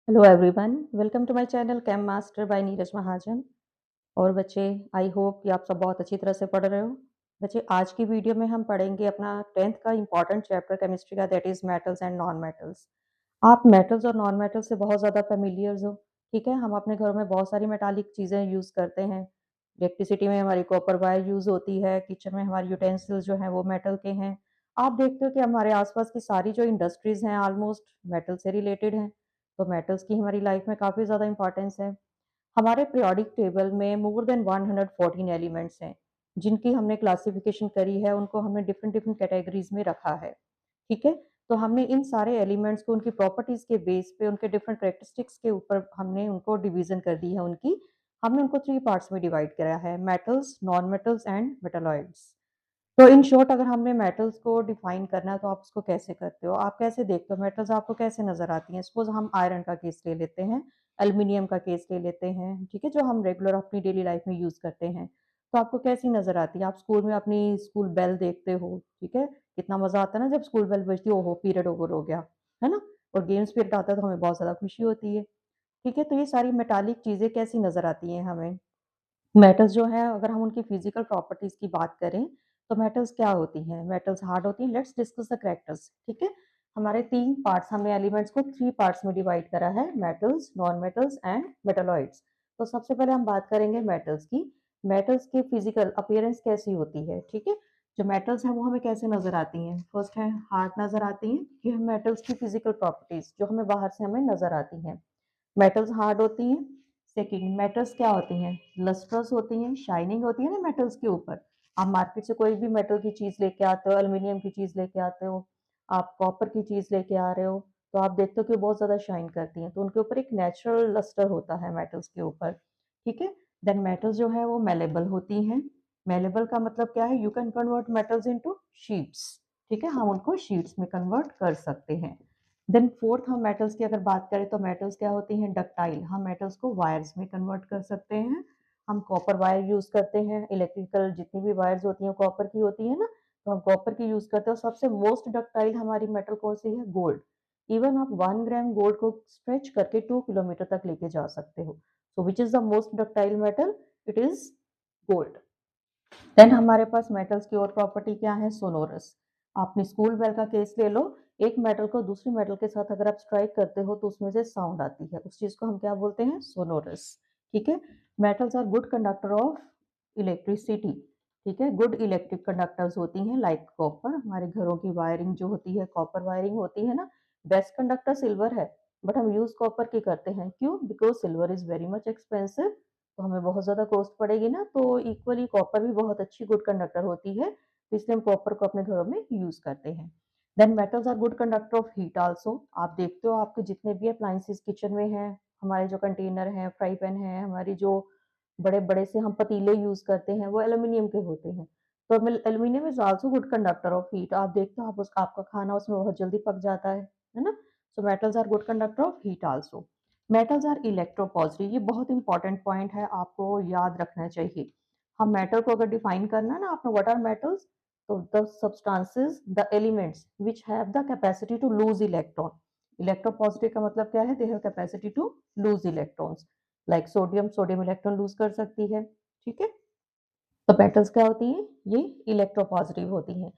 Hello everyone, welcome to my channel Chem Master by Neeraj Mahajan. और बच्चे, I hope कि आप सब बहुत अच्छी तरह से पढ़ रहे हो। बच्चे, आज की वीडियो में हम पढ़ेंगे अपना 10th का इम्पॉर्टेंट चैप्टर केमिस्ट्री का, that is metals and non metals. आप मेटल्स और नॉन मेटल्स से बहुत ज़्यादा फेमिलियर्स हो। ठीक है, हम अपने घरों में बहुत सारी मेटालिक चीज़ें यूज़ करते हैं। इलेक्ट्रिसिटी में हमारी कॉपर वायर यूज़ होती है, किचन में हमारे यूटेंसिल्स जो हैं वो मेटल के हैं। आप देखते हो कि हमारे आसपास की सारी जो इंडस्ट्रीज़ हैं ऑलमोस्ट मेटल से रिलेटेड हैं। तो मेटल्स की हमारी लाइफ में काफ़ी ज़्यादा इंपॉर्टेंस है। हमारे पीरियोडिक टेबल में मोर देन 114 एलिमेंट्स हैं, जिनकी हमने क्लासिफिकेशन करी है, उनको हमने डिफरेंट डिफरेंट कैटेगरीज में रखा है। ठीक है, तो हमने इन सारे एलिमेंट्स को उनकी प्रॉपर्टीज के बेस पे, उनके डिफरेंट कैरेक्टरिस्टिक्स के ऊपर हमने उनको डिवीजन कर दी है। उनकी हमने उनको 3 पार्ट्स में डिवाइड करा है, metals, non metals and metalloids. तो इन शॉर्ट अगर हमने मेटल्स को डिफाइन करना है तो आप उसको कैसे करते हो? आप कैसे देखते हो मेटल्स आपको कैसे नज़र आती हैं? सपोज़ हम आयरन का केस ले लेते हैं, एल्यूमीनियम का केस ले लेते हैं, ठीक है? जो हम रेगुलर अपनी डेली लाइफ में यूज़ करते हैं। तो आपको कैसी नज़र आती है? आप स्कूल में अपनी स्कूल बेल देखते हो, ठीक है? कितना मज़ा आता है ना जब स्कूल बेल बजती है, ओहो! पीरियड ओवर हो गया, है ना? और गेम्स पीरियड आता है तो हमें बहुत ज़्यादा खुशी होती है, ठीक है? तो ये सारी मेटालिक चीज़ें कैसी नज़र आती हैं हमें? मेटल्स जो हैं अगर हम उनकी फिजिकल प्रॉपर्टीज की बात करें तो मेटल्स क्या होती हैं? मेटल्स हार्ड होती हैं। Let's discuss the characters. ठीक है, हमारे 3 पार्ट्स, हमने एलिमेंट्स को 3 पार्ट्स में डिवाइड करा है, metals, non metals and metalloids. तो सबसे पहले हम बात करेंगे मेटल्स की। मेटल्स की फिजिकल अपीयरेंस कैसी होती है? ठीक है, जो मेटल्स हैं वो हमें कैसे नजर आती हैं? फर्स्ट है हार्ड नजर आती हैं। ये हम मेटल्स की फिजिकल प्रॉपर्टीज जो हमें बाहर से हमें नजर आती हैं। मेटल्स हार्ड होती हैं। सेकंड, मेटल्स क्या होती हैं? लस्ट्रस होती हैं, शाइनिंग होती है ना मेटल्स के ऊपर। आप मार्केट से कोई भी मेटल की चीज लेके आते हो, एल्यूमिनियम की चीज लेके आते हो, आप कॉपर की चीज लेके आ रहे हो, तो आप देखते हो कि बहुत ज्यादा शाइन करती हैं, तो उनके ऊपर एक नेचुरल लस्टर होता है मेटल्स के ऊपर। ठीक है, देन मेटल्स जो है वो मेलेबल होती हैं। मेलेबल का मतलब क्या है? You can convert metals into sheets. ठीक है, हम उनको शीट्स में कन्वर्ट कर सकते हैं। देन फोर्थ, हम मेटल्स की अगर बात करें तो मेटल्स क्या होती हैं? डक्टाइल। हम मेटल्स को वायर्स में कन्वर्ट कर सकते हैं। हम कॉपर वायर यूज करते हैं, इलेक्ट्रिकल जितनी भी वायर्स होती हैं कॉपर की होती है ना, तो हम कॉपर की यूज करते हैं। सबसे मोस्ट डक्टाइल हमारी मेटल कौन सी है? गोल्ड। इवन आप 1 ग्राम गोल्ड को स्ट्रेच करके 2 किलोमीटर तक लेके जा सकते हो। So which is the most ductile metal? It is gold. Then हमारे पास मेटल्स की और प्रॉपर्टी क्या है? सोनोरस। आपने स्कूल बेल का केस ले लो, एक मेटल को दूसरी मेटल के साथ अगर आप स्ट्राइक करते हो तो उसमें से साउंड आती है, उस चीज को हम क्या बोलते हैं? सोनोरस। ठीक है, metals are good conductor of electricity. ठीक है, गुड इलेक्ट्रिक कंडक्टर्स होती हैं, लाइक कॉपर। हमारे घरों की वायरिंग जो होती है कॉपर वायरिंग होती है ना। बेस्ट कंडक्टर सिल्वर है, बट हम यूज कॉपर की करते हैं। क्यों? Because silver is very much expensive, तो हमें बहुत ज़्यादा कॉस्ट पड़ेगी ना, तो इक्वली कॉपर भी बहुत अच्छी गुड कंडक्टर होती है, तो इसलिए हम कॉपर को अपने घरों में यूज़ करते हैं। Then metals are good conductor of heat also. आप देखते हो आपके जितने भी अप्लायंसेस किचन में हैं, हमारे जो कंटेनर हैं, फ्राई पैन है, हमारी जो बड़े-बड़े से हम पतीले यूज़ करते हैं, वो एल्यूमीनियम के होते हैं। तो aluminium is also good conductor of heat. आप देखते हो आपका खाना उसमें बहुत जल्दी पक जाता है ना? So metals are good conductor of heat also. Metals are electropositive. ये बहुत इंपॉर्टेंट पॉइंट है, आपको याद रखना चाहिए। हम मेटल को अगर डिफाइन करना है ना आपने, व्हाट आर मेटल्स? तो the substances, the elements which have the capacity to lose electron. Electropositive का मतलब क्या है? They have capacity to lose electrons. Like sodium, sodium electron lose कर सकती है। ठीक है, तो मेटल्स क्या होती हैं? ये इलेक्ट्रोपॉजिटिव होती हैं।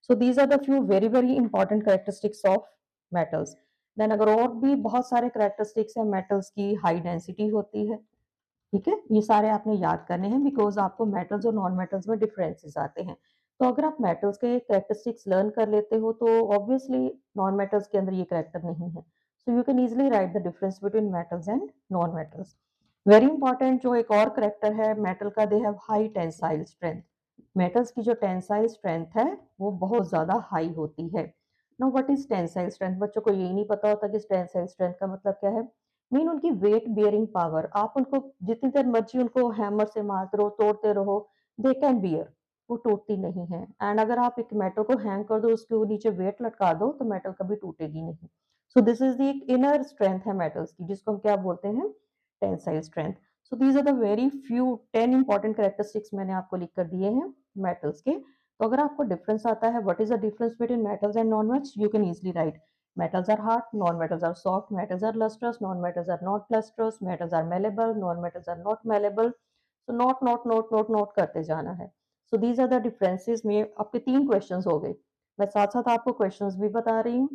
So these are the few very very important characteristics of metals. Then अगर और भी बहुत सारे कैरेक्टरिस्टिक्स हैं मेटल्स की, हाई डेंसिटी होती है। ठीक है, ये सारे आपने याद करने हैं, बिकॉज आपको मेटल्स और नॉन मेटल्स में डिफरेंसेस आते हैं। तो अगर आप मेटल्स के कैरेक्टरिस्टिक्स लर्न कर लेते हो तो ऑब्वियसली नॉन मेटल्स के अंदर ये कैरेक्टर नहीं है। So you can easily right the difference between metals and non metals. Very important जो एक और करेक्टर है मेटल का, they have high tensile strength. Metals की जो टेंसाइल स्ट्रेंथ है वो बहुत ज्यादा हाई होती है। No, what is tensile strength? बच्चों को यही नहीं पता होता कि टेंसाइल स्ट्रेंथ का मतलब क्या है। मीन उनकी वेट बियरिंग पावर। आप उनको जितनी देर मर्जी उनको हैमर से मारते रहो, तोड़ते रहो, दे कैन बियर, वो टूटती नहीं है। एंड अगर आप एक मेटल को हैंग कर दो, उसके नीचे वेट लटका दो, तो मेटल कभी टूटेगी नहीं। So this is the inner strength है मेटल्स की, जिसको हम क्या बोलते हैं? Tensile strength. So these are the very few 10 important characteristics मैंने आपको लिख कर दिए हैं मेटल्स के। तो अगर आपको डिफरेंस आता है, what is the difference between metals and non metals, you can easily right Metals are hard, non-metals are soft, metals are lustrous, non-metals are not lustrous, metals are malleable, non-metals are not malleable. So note करते जाना है. So these are the differences. में आपके 3 questions हो गए. मैं साथ-साथ आपको क्वेश्चंस भी बता रही हूँ.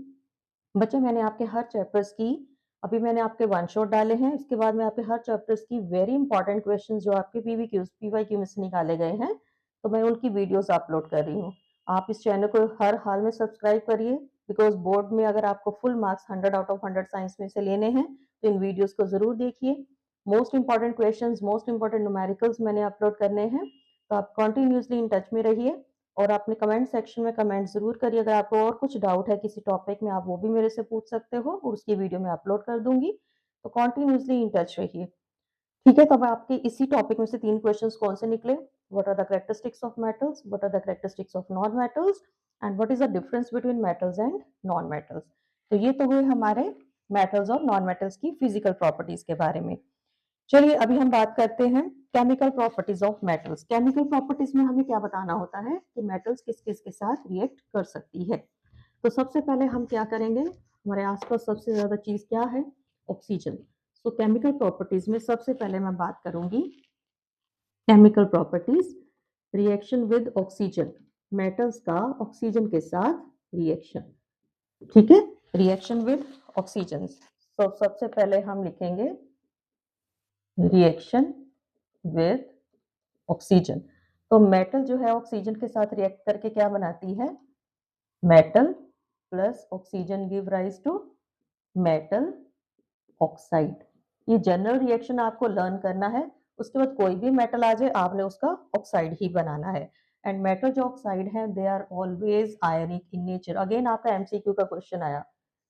बच्चे मैंने आपके हर चैप्टर्स की अभी मैंने आपके वन शॉट डाले हैं. इसके बाद मैं आपके हर चैप्टर्स की वेरी इंपॉर्टेंट क्वेश्चंस जो आपके पीवाईक्यू में से निकाले गए हैं, तो मैं उनकी वीडियोस अपलोड कर रही हूँ. आप इस चैनल को हर हाल में सब्सक्राइब करिए, बिकॉज बोर्ड में अगर आपको full marks 100 out of 100 science में से लेने हैं तो इन वीडियोस को जरूर देखिए. Most important questions, most important numericals मैंने अपलोड करने हैं, तो आप कंटिन्यूसली इन टच में रहिए. और अपने कमेंट सेक्शन में कमेंट जरूर करिए. अगर आपको और कुछ डाउट है किसी टॉपिक में, आप वो भी मेरे से पूछ सकते हो और उसकी वीडियो मैं अपलोड कर दूंगी. तो कॉन्टिन्यूसली इन टच रहिए. ठीक है, तो अब आपके इसी टॉपिक में से 3 क्वेश्चंस कौन से निकले? What are the characteristics of metals, what are the characteristics of non metals, and what is the difference between metals and non metals. तो ये तो हुए हमारे मेटल्स और नॉन मेटल्स की फिजिकल प्रॉपर्टीज के बारे में. चलिए अभी हम बात करते हैं chemical properties of metals. Chemical properties में हमें क्या बताना होता है कि मेटल्स किस किस के साथ रिएक्ट कर सकती है. तो सबसे पहले हम क्या करेंगे, हमारे आसपास सबसे ज्यादा चीज क्या है? ऑक्सीजन. सो केमिकल प्रॉपर्टीज में सबसे पहले मैं बात करूंगी chemical properties, reaction with oxygen. Metals का ऑक्सीजन के साथ रिएक्शन. ठीक है, रिएक्शन विद ऑक्सीजन. तो सबसे पहले हम लिखेंगे रिएक्शन विद ऑक्सीजन. तो मेटल जो है ऑक्सीजन के साथ रिएक्ट करके क्या बनाती है? Metal plus oxygen give rise to metal oxide. ये जनरल रिएक्शन आपको लर्न करना है. उसके बाद कोई भी मेटल आ जाए आपने उसका ऑक्साइड ही बनाना है. एंड मेटल जो ऑक्साइड है they are always ionic in nature. Again आपका एमसीक्यू का क्वेश्चन आया,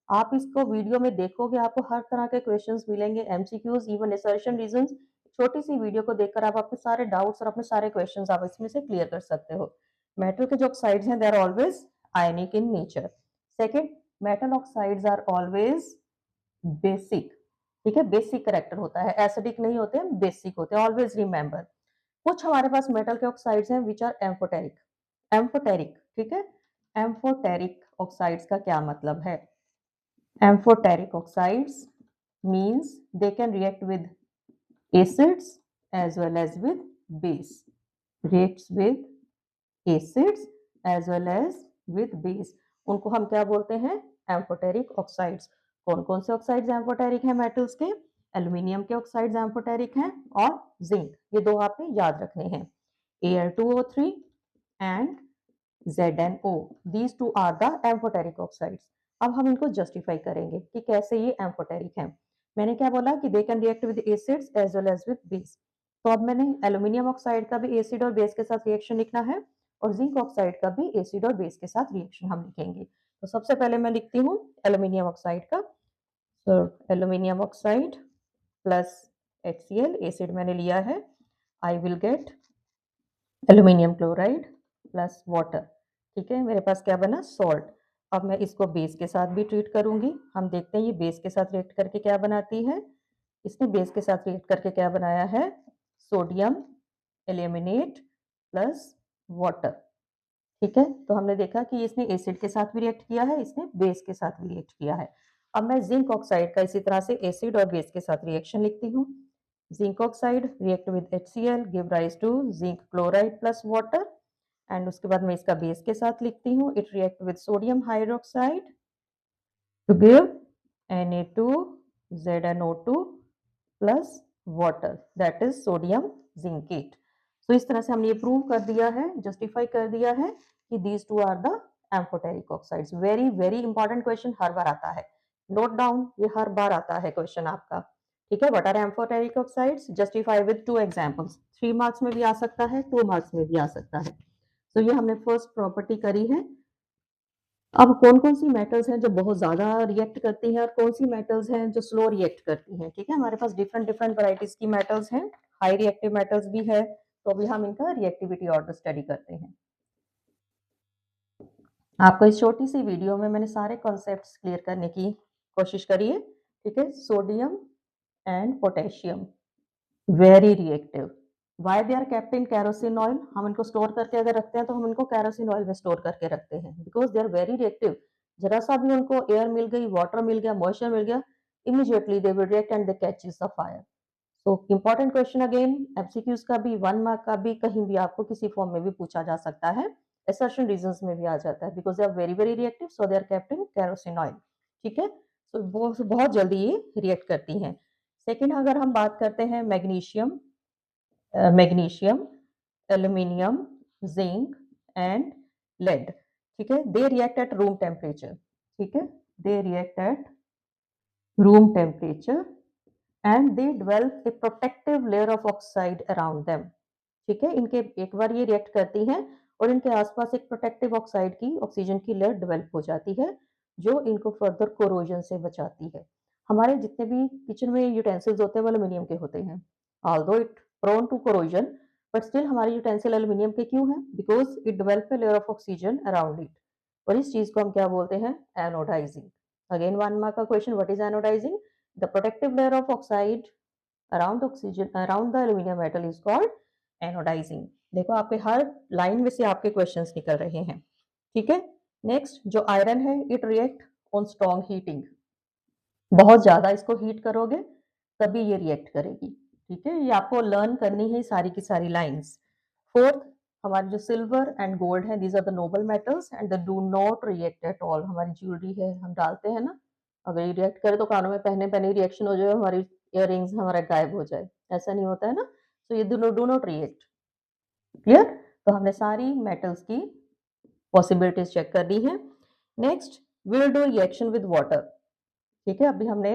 आप इसको वीडियो में देखोगे आपको हर तरह के क्वेश्चंस मिलेंगे, एमसीक्यूज, इवन असर्शन रीजंस. छोटी सी वीडियो को देखकर आप अपने सारे डाउट्स और अपने सारे क्वेश्चंस आप इसमें से क्लियर कर सकते हो. मेटल के जो ऑक्साइड्स हैं they are always ionic in nature. Second, metal oxides are always basic. ठीक है, बेसिक करेक्टर होता है, एसिडिक नहीं होते हैं, बेसिक होते हैं. Always remember. कुछ हमारे पास मेटल के ऑक्साइड्स हैं विच आर एम्फोटेरिक. एम्फोटेरिक, ठीक है. एम्फोटेरिक ऑक्साइड्स का क्या मतलब है? Amphoteric oxides means they can react with acids as well as with base. Reacts with acids as well as with base. उनको हम क्या बोलते हैं? Amphoteric oxides. कौन कौन से ऑक्साइड्स एम्फोटेरिक हैं मेटल्स के? एल्यूमिनियम के ऑक्साइड्स एम्फोटेरिक हैं और जिंक. ये दो आपने याद रखने हैं, Al2O3 and ZnO. These two are the amphoteric oxides. अब हम इनको जस्टिफाई करेंगे कि कैसे ये एम्फोटेरिक हैं. मैंने क्या बोला कि they can react with acids as well as with base. तो अब मैंने एल्यूमिनियम ऑक्साइड का भी एसिड और बेस के साथ रिएक्शन लिखना है और जिंक ऑक्साइड का भी एसिड और बेस के साथ रिएक्शन हम लिखेंगे. तो सबसे पहले मैं लिखती हूँ एल्यूमिनियम ऑक्साइड का. तो aluminium oxide plus HCl, acid मैंने लिया है. I will get aluminium chloride plus water. ठीक है, मेरे पास क्या बना? सॉल्ट. अब मैं इसको बेस के साथ भी ट्रीट करूंगी. हम देखते हैं ये बेस के साथ रिएक्ट करके क्या बनाती है. इसने बेस के साथ रिएक्ट करके क्या बनाया है? Sodium aluminate plus water. ठीक है, तो हमने देखा कि इसने एसिड के साथ भी रिएक्ट किया है, इसने बेस के साथ भी रिएक्ट किया है. अब मैं जिंक ऑक्साइड का इसी तरह से एसिड और बेस के साथ रिएक्शन लिखती हूँ. Zinc oxide react with HCl give rise to zinc chloride plus water. And उसके बाद मैं इसका बेस के साथ लिखती हूँ, it react with sodium hydroxide to give Na2ZnO2 plus water, that is sodium zincate. तो इस तरह से हमने ये प्रूव कर दिया है, जस्टिफाई कर दिया है कि these two are the amphoteric oxides. Very very important question हर बार आता है, नोट डाउन, ये हर बार आता है क्वेश्चन आपका. ठीक है, what are amphoteric oxides, justify with 2 examples. 3 marks में भी आ सकता है, 2 मार्क्स में भी आ सकता है. तो ये हमने फर्स्ट प्रॉपर्टी करी है. अब कौन कौन सी मेटल्स हैं जो बहुत ज्यादा रिएक्ट करती हैं और कौन सी मेटल्स हैं जो स्लो रिएक्ट करती हैं. ठीक है, हमारे पास डिफरेंट डिफरेंट वैरायटीज की मेटल्स हैं. हाई रिएक्टिव मेटल्स भी है, तो अभी हम इनका रिएक्टिविटी ऑर्डर स्टडी करते हैं. आपको इस छोटी सी वीडियो में मैंने सारे कॉन्सेप्ट्स क्लियर करने की कोशिश करी है. ठीक है, sodium and potassium very reactive. Why they are kept in kerosene oil. हम इनको स्टोर करके अगर रखते हैं तो हम इनको कैरोसिन ऑयल में स्टोर करके रखते हैं because they are very reactive. जरा सा भी उनको एयर मिल गई, वाटर मिल गया, मॉइस्चर मिल गया, immediately they will react and they catches the fire. So important question again, MCQs का भी, 1 मार्क का भी, कहीं भी आपको किसी फॉर्म में भी पूछा जा सकता है, असर्शन रीजंस में भी आ जाता है, because they are very very reactive, so they are kept in kerosene oil. ठीक है, सो बहुत जल्दी ये रिएक्ट करती हैं। सेकेंड, अगर हम बात करते हैं magnesium, aluminium, zinc and lead. ठीक है, they react at room temperature. ठीक है, they react at room temperature and they develop a protective layer of oxide around them. ठीक है, इनके एक बार ये रिएक्ट करती हैं और इनके आसपास एक प्रोटेक्टिव ऑक्साइड की, ऑक्सीजन की लेयर डेवलप हो जाती है, जो इनको फर्दर कोरोजन से बचाती है। हमारे जितने भी किचन में यूटेंसिल्स होते हैं वो एल्यूमिनियम के होते हैं, although it prone to corrosion, but still हमारे यूटेंसिल एल्यूमिनियम के क्यों हैं? Because it develop a layer of oxygen around it, और इस चीज को हम क्या बोलते हैं? एनोडाइजिंग। अगेन 1 मार्क का question, what is anodising? The protective layer of oxide around oxygen around the aluminium metal is called anodising. देखो आपके हर लाइन में से आपके क्वेश्चंस निकल रहे हैं। ठीक है, नेक्स्ट जो आयरन है, it react on strong heating. बहुत ज्यादा इसको हीट करोगे तभी ये रिएक्ट करेगी। ठीक है, ये आपको लर्न करनी है सारी की सारी लाइंस। फोर्थ, हमारे जो सिल्वर एंड गोल्ड है, these are the noble metals and they do not react at all. हमारी ज्वेलरी है, हम डालते हैं ना, अगर ये रिएक्ट करे तो कानों में पहने पहने रिएक्शन हो जाए, हमारी इयररिंग्स हमारा गायब हो जाए, ऐसा नहीं होता है ना। तो ये डू नॉट रिएक्ट। क्लियर? तो हमने सारी मेटल्स की पॉसिबिलिटीज चेक कर ली है। Next, will do reaction with water. ठीक है, अभी हमने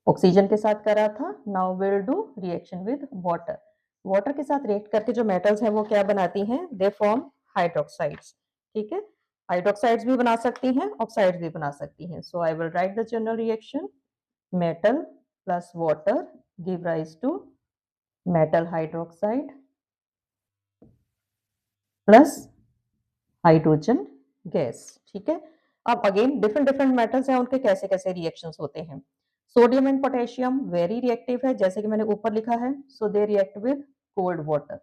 ऑक्सीजन के साथ करा था, now will do reaction with water. Water के साथ रिएक्ट करके जो मेटल्स हैं वो क्या बनाती हैं? They form hydroxides. ठीक है, हाइड्रोक्साइड्स भी बना सकती हैं, ऑक्साइड्स भी बना सकती हैं। So I will write the general reaction, metal plus water give rise to metal hydroxide plus hydrogen gas. ठीक है, अब अगेन डिफरेंट डिफरेंट मेटल्स हैं, उनके कैसे कैसे रिएक्शंस होते हैं। Sodium and potassium very reactive है, जैसे कि मैंने ऊपर लिखा है, so they react with cold water.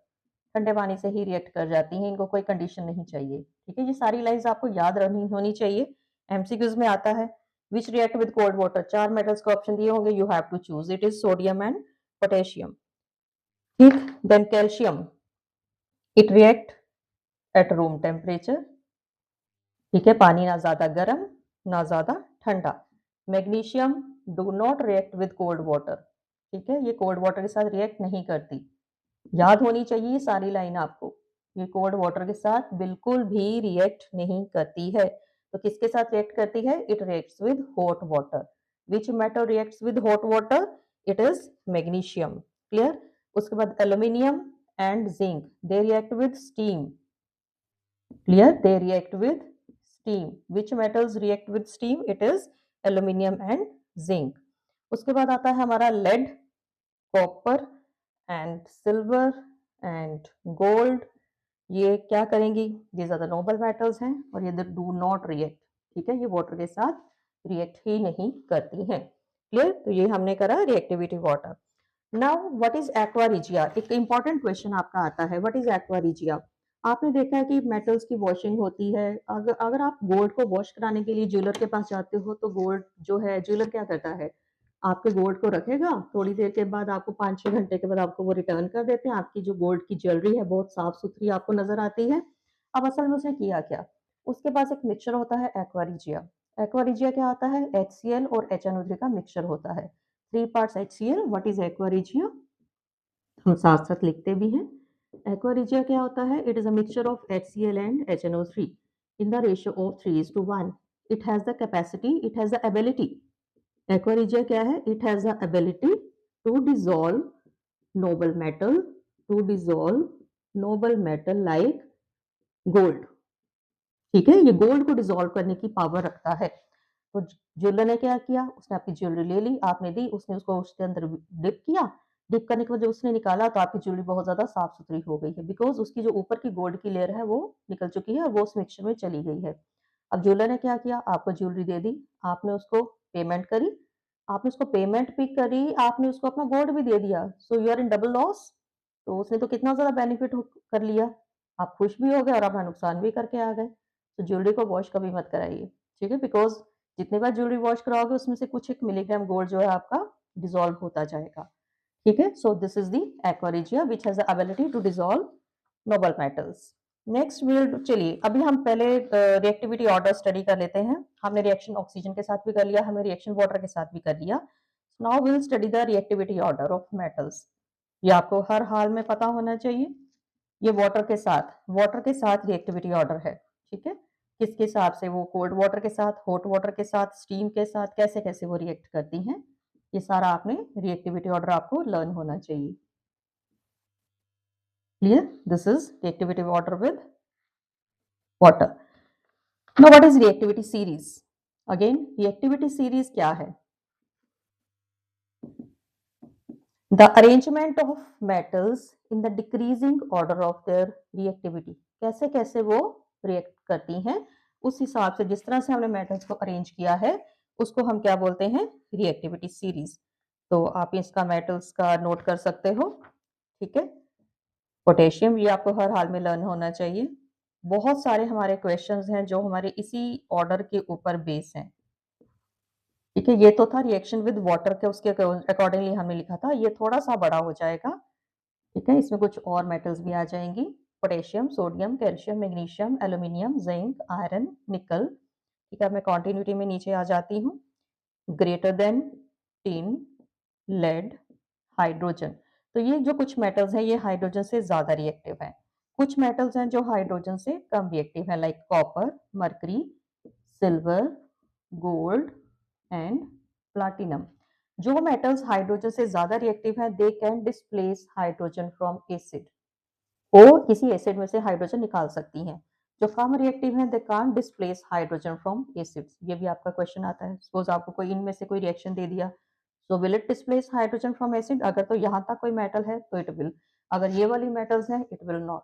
ठंडे पानी से ही रिएक्ट कर जाती हैं, इनको कोई कंडीशन नहीं चाहिए। ठीक है, ये सारी लाइंस आपको याद रहनी होनी चाहिए, एमसीक्यूज में आता है। Which react with cold water, 4 metals को ऑप्शन दिए होंगे, you have to choose, it is sodium and potassium. ठीक, then calcium, it react at room temperature. ठीक है, पानी ना ज्यादा गर्म ना ज्यादा ठंडा। Magnesium do not react with cold water. ठीक है, ये कोल्ड वाटर के साथ रिएक्ट नहीं करती, याद होनी चाहिए सारी लाइन आपको, ये कोल्ड वाटर के साथ बिल्कुल भी रिएक्ट नहीं करती है। तो किसके साथ रिएक्ट करती है? It reacts with hot water. Which metal reacts with hot water? It is magnesium. Clear? उसके बाद aluminium and zinc, they react with steam. Clear? They react with steam. Which metals react with steam? It is aluminium and zinc. उसके बाद आता है हमारा lead, copper and silver and gold. ये क्या करेंगी? These are the noble metals हैं और ये do not react. ठीक है, ये water के साथ react ही नहीं करती हैं। Clear? तो ये हमने करा reactivity water. Now what is aqua regia? एक important question आपका आता है, what is aqua regia? आपने देखा है कि मेटल्स की वॉशिंग होती है, अगर आप गोल्ड को वॉश कराने के लिए ज्वेलर के पास जाते हो तो गोल्ड जो है, ज्वेलर क्या करता है, आपके गोल्ड को रखेगा, थोड़ी देर के बाद आपको 5-6 घंटे के बाद आपको वो रिटर्न कर देते हैं, आपकी जो गोल्ड की ज्वेलरी है बहुत साफ सुथरी आपको नजर आती है। अब असल में उसने किया क्या? उसके पास एक मिक्सचर होता है एक्वारिजिया। एक्वारिजिया क्या होता है? HCl और HNO3 का मिक्सचर होता है, 3 parts HCl। What is aqua regia? हम साथ साथ लिखते भी हैं। एक्वारिजिया क्या होता है? It is a mixture of HCl and HNO3 in the ratio of 3:1। It has the capacity, it has the ability, aqua regia क्या है? It has the ability to dissolve noble metal, to dissolve noble metal like gold. ठीक है, ये gold को dissolve करने की power रखता है। तो ज्वेलर ने क्या किया? उसने आपकी ज्वेलरी ले ली, आपने दी, उसने उसको उसके अंदर डिप किया, डिप करने के बाद जब उसने निकाला तो आपकी ज्वेलरी बहुत ज्यादा साफ सुथरी हो गई है, बिकॉज उसकी जो ऊपर की गोल्ड की लेयर है वो निकल चुकी है और वो उस मिक्सचर में चली गई है। अब ज्वेलर ने क्या किया? आपको ज्वेलरी दे दी, आपने उसको पेमेंट करी, आपने उसको पेमेंट भी करी, आपने उसको अपना गोल्ड भी दे दिया, so you are in double loss. तो उसने तो कितना ज्यादा बेनिफिट कर लिया, आप खुश भी हो गए और अपना नुकसान भी करके आ गए। तो ज्वेलरी को वॉश कभी मत कराइए। ठीक है, बिकॉज जितनी बार ज्वेलरी वॉश कराओगे उसमें से कुछ एक मिलीग्राम गोल्ड जो है आपका डिसॉल्व होता जाएगा। ठीक है, so this is the aqua regia which has the ability to dissolve noble metals. Next will, चलिए अभी हम पहले रिएक्टिविटी ऑर्डर स्टडी कर लेते हैं। हमने रिएक्शन ऑक्सीजन के साथ भी कर लिया, हमने रिएक्शन वाटर के साथ भी कर लिया। Now will study the reactivity order of metals. ये आपको हर हाल में पता होना चाहिए। ये वाटर के साथ रिएक्टिविटी ऑर्डर है। ठीक है, किसके हिसाब से वो कोल्ड वाटर के साथ, हॉट वाटर के साथ, स्टीम के साथ कैसे कैसे वो रिएक्ट करती हैं, ये सारा आपने रिएक्टिविटी ऑर्डर आपको लर्न होना चाहिए। Clear? This is reactivity order with water. Now what is reactivity series? Again reactivity series क्या है? The arrangement of metals in the decreasing order of their reactivity. कैसे कैसे वो रिएक्ट करती हैं, उस हिसाब से जिस तरह से हमने मेटल्स को अरेंज किया है उसको हम क्या बोलते हैं? Reactivity series. तो आप इसका मेटल्स का नोट कर सकते हो। ठीक है, पोटेशियम, ये आपको हर हाल में लर्न होना चाहिए। बहुत सारे हमारे क्वेश्चंस हैं जो हमारे इसी ऑर्डर के ऊपर बेस हैं। ठीक है, ये तो था रिएक्शन विद वाटर के, उसके अकॉर्डिंगली हमने लिखा था। ये थोड़ा सा बड़ा हो जाएगा। ठीक है, इसमें कुछ और मेटल्स भी आ जाएंगी, potassium, sodium, calcium, magnesium, aluminium, zinc, iron, निकल। ठीक है, मैं कॉन्टिन्यूटी में नीचे आ जाती हूँ। Greater than tin, lead, hydrogen. तो ये जो कुछ मेटल्स हैं ये हाइड्रोजन से ज्यादा रिएक्टिव हैं। कुछ मेटल्स हैं जो हाइड्रोजन से कम रिएक्टिव हैं, like copper, mercury, silver, gold and platinum. जो मेटल्स हाइड्रोजन से ज्यादा रिएक्टिव हैं, they can displace hydrogen from acid. वो किसी एसिड में से हाइड्रोजन निकाल सकती हैं। जो कम रिएक्टिव हैं, they can't displace hydrogen from acids. ये भी आपका क्वेश्चन आता है। सपोज आपको कोई इनमें से कोई रिएक्शन दे दिया, so will it displace hydrogen from acid? अगर तो यहाँ तक कोई मेटल है तो इट विल, अगर ये वाली मेटल्स हैं इट विल नॉट।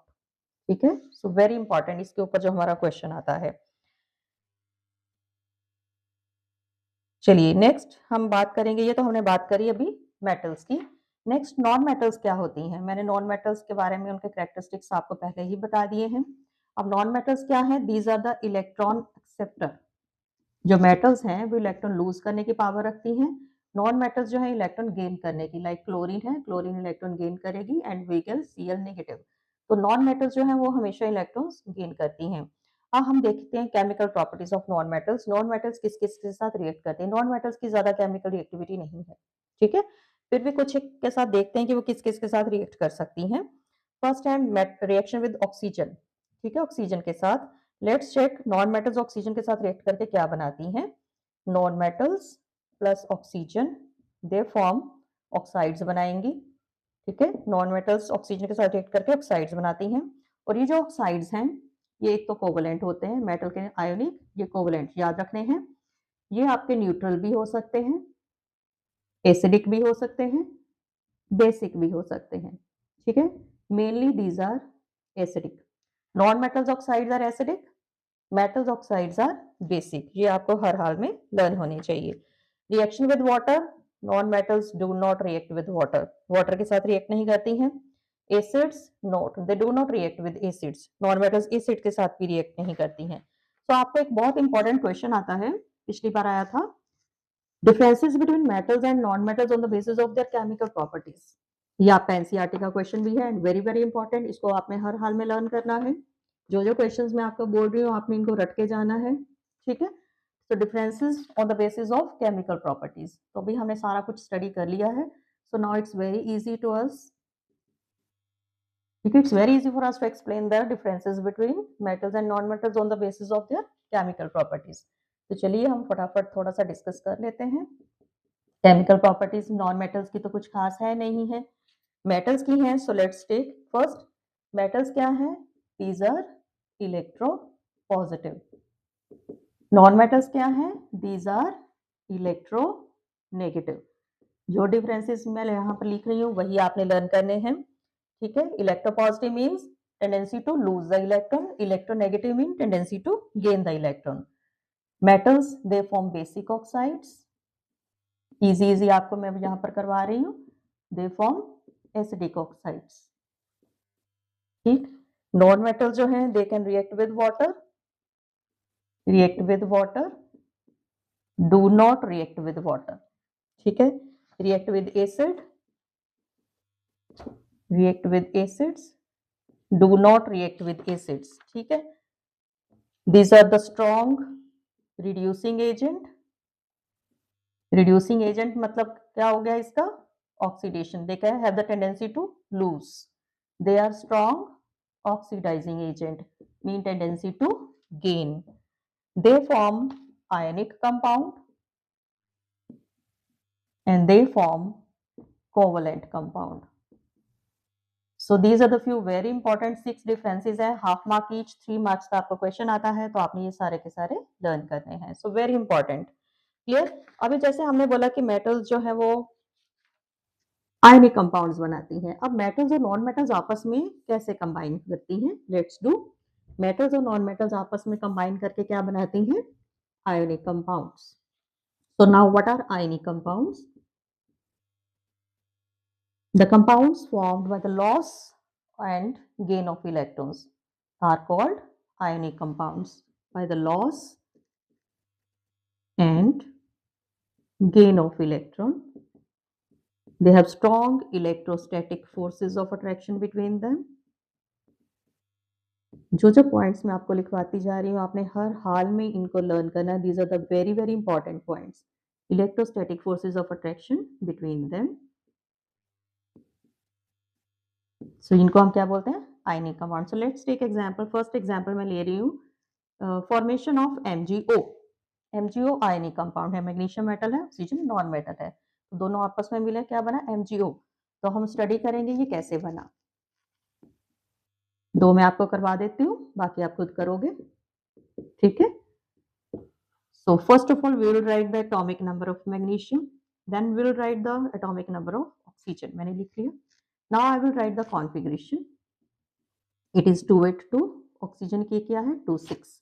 ठीक है, सो वेरी इंपॉर्टेंट, इसके ऊपर जो हमारा क्वेश्चन आता है। चलिए नेक्स्ट हम बात करेंगे, ये तो हमने बात करी अभी मेटल्स की। नेक्स्ट नॉन मेटल्स क्या होती हैं? मैंने नॉन मेटल्स के बारे में उनके कैरेक्टरिस्टिक्स आपको पहले ही बता दिए हैं। अब नॉन मेटल्स क्या है? These are the electron acceptor. जो मेटल्स हैं वो इलेक्ट्रॉन लूज करने की पावर रखती हैं। नॉन मेटल्स जो है इलेक्ट्रॉन गेन करने की, लाइक क्लोरीन है, क्लोरीन इलेक्ट्रॉन गेन करेगी and we can Cl negative. तो नॉन मेटल्स जो है वो हमेशा इलेक्ट्रॉन्स गेन करती हैं। अब हम देखते हैं chemical properties of non metals. Non metals किस किस के साथ रिएक्ट करते हैं? नॉन मेटल्स की ज्यादा केमिकल रिएक्टिविटी नहीं है। ठीक है, फिर भी कुछ एक के साथ देखते हैं कि वो किस किस के साथ रिएक्ट कर सकती हैं। फर्स्ट है रिएक्शन विद ऑक्सीजन। ठीक है, ऑक्सीजन के साथ। Let's check non metals oxygen के साथ रिएक्ट करके क्या बनाती हैं। Non metals plus oxygen, they form oxides बनाएंगी। ठीक है, नॉन मेटल्स ऑक्सीजन के साथ रिएक्ट करके ऑक्साइड्स बनाती हैं। और ये जो ऑक्साइड्स हैं ये एक तो कोवलेंट होते हैं, मेटल के आयोनिक, ये कोवलेंट याद रखने हैं। ये आपके न्यूट्रल भी हो सकते हैं, एसिडिक भी हो सकते हैं, बेसिक भी हो सकते हैं। ठीक है, mainly these are acidic. Non metals oxides are acidic, metals oxides are basic. ये आपको हर हाल में लर्न होनी चाहिए। Reaction with water, non metals do not react with water, water के साथ रिएक्ट नहीं करती हैं। Acids not, they do not react with acids, non metals acid के साथ भी रिएक्ट नहीं करती हैं। तो आपको एक बहुत इंपॉर्टेंट क्वेश्चन आता है, पिछली बार आया था, differences between metals and non metals on the basis of their chemical properties. ये आपका एनसीईआरटी का क्वेश्चन भी है एंड वेरी वेरी इंपॉर्टेंट, इसको आपने हर हाल में लर्न करना है। जो जो क्वेश्चंस मैं आपको बोल रही हूँ आपने इनको रट के जाना है। ठीक है, तो differences on the basis of chemical properties, तो अभी हमने सारा कुछ स्टडी कर लिया है। So now it's very easy to us, it's very easy for us to explain the differences between metals and non metals on the basis of their chemical properties. तो चलिए हम फटाफट थोड़ा सा डिस्कस कर लेते हैं। केमिकल प्रॉपर्टीज नॉन मेटल्स की तो कुछ खास है नहीं है, मेटल्स की हैं। So let's take first, metals क्या है? These are electro positive. Non metals क्या है? These are electro negative. जो डिफरेंसेस मैं यहाँ पर लिख रही हूँ वही आपने लर्न करने हैं। ठीक है, electro positive means tendency to lose the electron, electro negative mean tendency to gain the electron. Metals they form basic oxides, easy easy आपको मैं यहाँ पर करवा रही हूँ, दे फॉर्म एसिडिक ऑक्साइड्स। ठीक, नॉन मेटल जो है they can react with water, do not react with water, ठीक है, react with acid, react with acids, do not react with acids, ठीक है। These are the strong reducing agent, reducing agent मतलब क्या हो गया इसका, oxidation, they can have the tendency to lose, they are strong oxidising agent, mean tendency to gain, they form ionic compound and they form covalent compound. So these are the few very important 6 differences है, half mark each, 3 marks का आपको question आता है तो आपने ये सारे के सारे लर्न करने हैं, सो वेरी इंपॉर्टेंट, क्लियर। अभी जैसे हमने बोला कि मेटल्स जो है वो आयनिक कंपाउंड्स बनाती हैं, अब मेटल्स और नॉन मेटल्स आपस में कैसे कंबाइन करती हैं, लेट्स डू। मेटल्स और नॉन मेटल्स आपस में कंबाइन करके क्या बनाती हैं, ionic compounds. So now what are ionic compounds? The compounds formed by the loss and gain of electrons are called ionic compounds, by the loss and gain of electron. They have strong electrostatic forces of attraction between them. जो points मैं आपको लिखवाती जा रही हूँ आपने हर हाल में इनको लर्न करना है, these are the very very important points, electrostatic forces of attraction between them. So इनको हम क्या बोलते हैं, ionic compound. So let's take example, first example मैं ले रही हूँ formation of MgO। MgO ionic compound है, मैग्नीशियम मेटल है, ऑक्सीजन नॉन मेटल है, तो दोनों आपस में मिले क्या बना, MgO। तो हम स्टडी करेंगे ये कैसे बना, दो मैं आपको करवा देती हूँ, बाकी आप खुद करोगे, ठीक है। So first of all we will write the atomic number of magnesium, then we will write the atomic number of oxygen, मैंने लिख लिया। Now I will write the configuration, it is 282, oxygen की क्या है 26,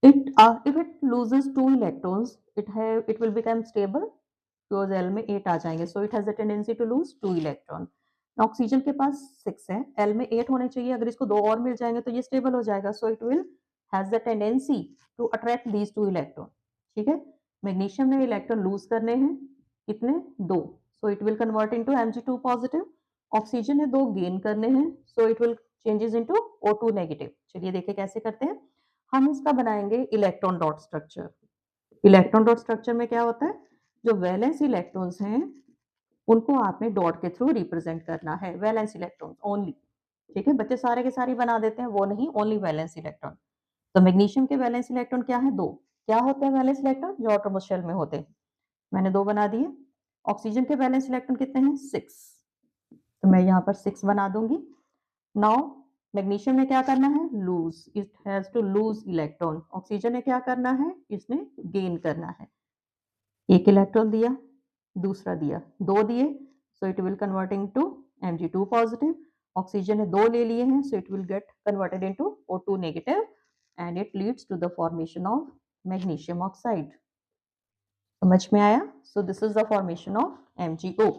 it if it loses 2 electrons it will become stable because L में 8 आ जाएंगे, so it has a tendency to lose 2 electron। Oxygen के पास 6 है, L में 8 होने चाहिए, अगर इसको 2 और मिल जाएंगे तो ये स्टेबल हो जाएगा, so it will has the tendency to attract these 2 electron, ठीक है। मैग्नीशियम ने इलेक्ट्रॉन लूज करने हैं कितने, 2, so it will convert into Mg2 positive, oxygen ने 2 गेन करने हैं, so it will changes into O2 negative। चलिए देखिए कैसे करते हैं, हम इसका बनाएंगे electron dot structure. Electron dot structure में क्या होता है, जो वैलेंस इलेक्ट्रॉन्स हैं उनको आपने डॉट के थ्रू रिप्रेजेंट करना है, वैलेंस इलेक्ट्रॉन्स ओनली, ठीक है। बच्चे सारे के सारे बना देते हैं, वो नहीं, ओनली वैलेंस इलेक्ट्रॉन। तो मैग्नीशियम के वैलेंस इलेक्ट्रॉन क्या है, 2, क्या होते हैं वैलेंस इलेक्ट्रॉन, जो आटोमोस शेल में होते हैं, मैंने 2 बना दिए। ऑक्सीजन के वैलेंस इलेक्ट्रॉन कितने हैं, 6, तो मैं यहाँ पर 6 बना दूंगी। नाउ मैग्नीशियम ने क्या करना है, lose, it has to lose electron, oxygen ने क्या करना है, इसने गेन करना है, एक इलेक्ट्रॉन दिया, दूसरा दिया, 2 दिए, so it will converting to Mg2 positive, oxygen ने 2 ले लिए हैं, so it will get converted into O2 negative and it leads to the formation of magnesium oxide. समझ में आया, so this is the formation of MgO।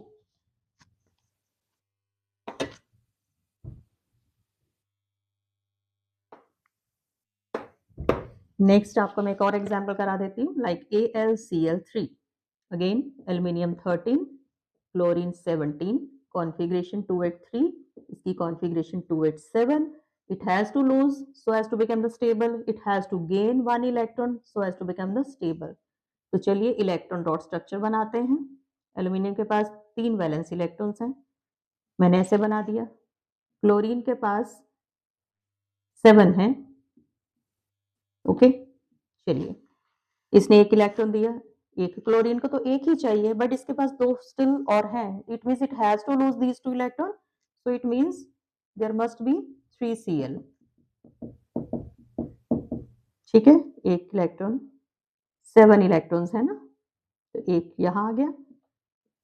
Next आपको मैं एक और एग्जांपल करा देती हूँ, like AlCl3, again aluminium 13, chlorine 17, configuration 283, इसकी configuration 287, it has to lose so as to become the stable, it has to gain 1 electron so as to become the stable। तो चलिए इलेक्ट्रॉन डॉट स्ट्रक्चर बनाते हैं। Aluminium के पास 3 valence electrons हैं, मैंने ऐसे बना दिया। क्लोरीन के पास 7 हैं, ओके, चलिए इसने 1 इलेक्ट्रॉन दिया, एक क्लोरीन को तो 1 ही चाहिए, बट इसके पास 2 स्टिल और हैं, it means it has to lose these 2 electron, so it means there must be 3Cl, ठीक है, 1 इलेक्ट्रॉन, 7 इलेक्ट्रॉन्स है ना, तो एक यहाँ आ गया,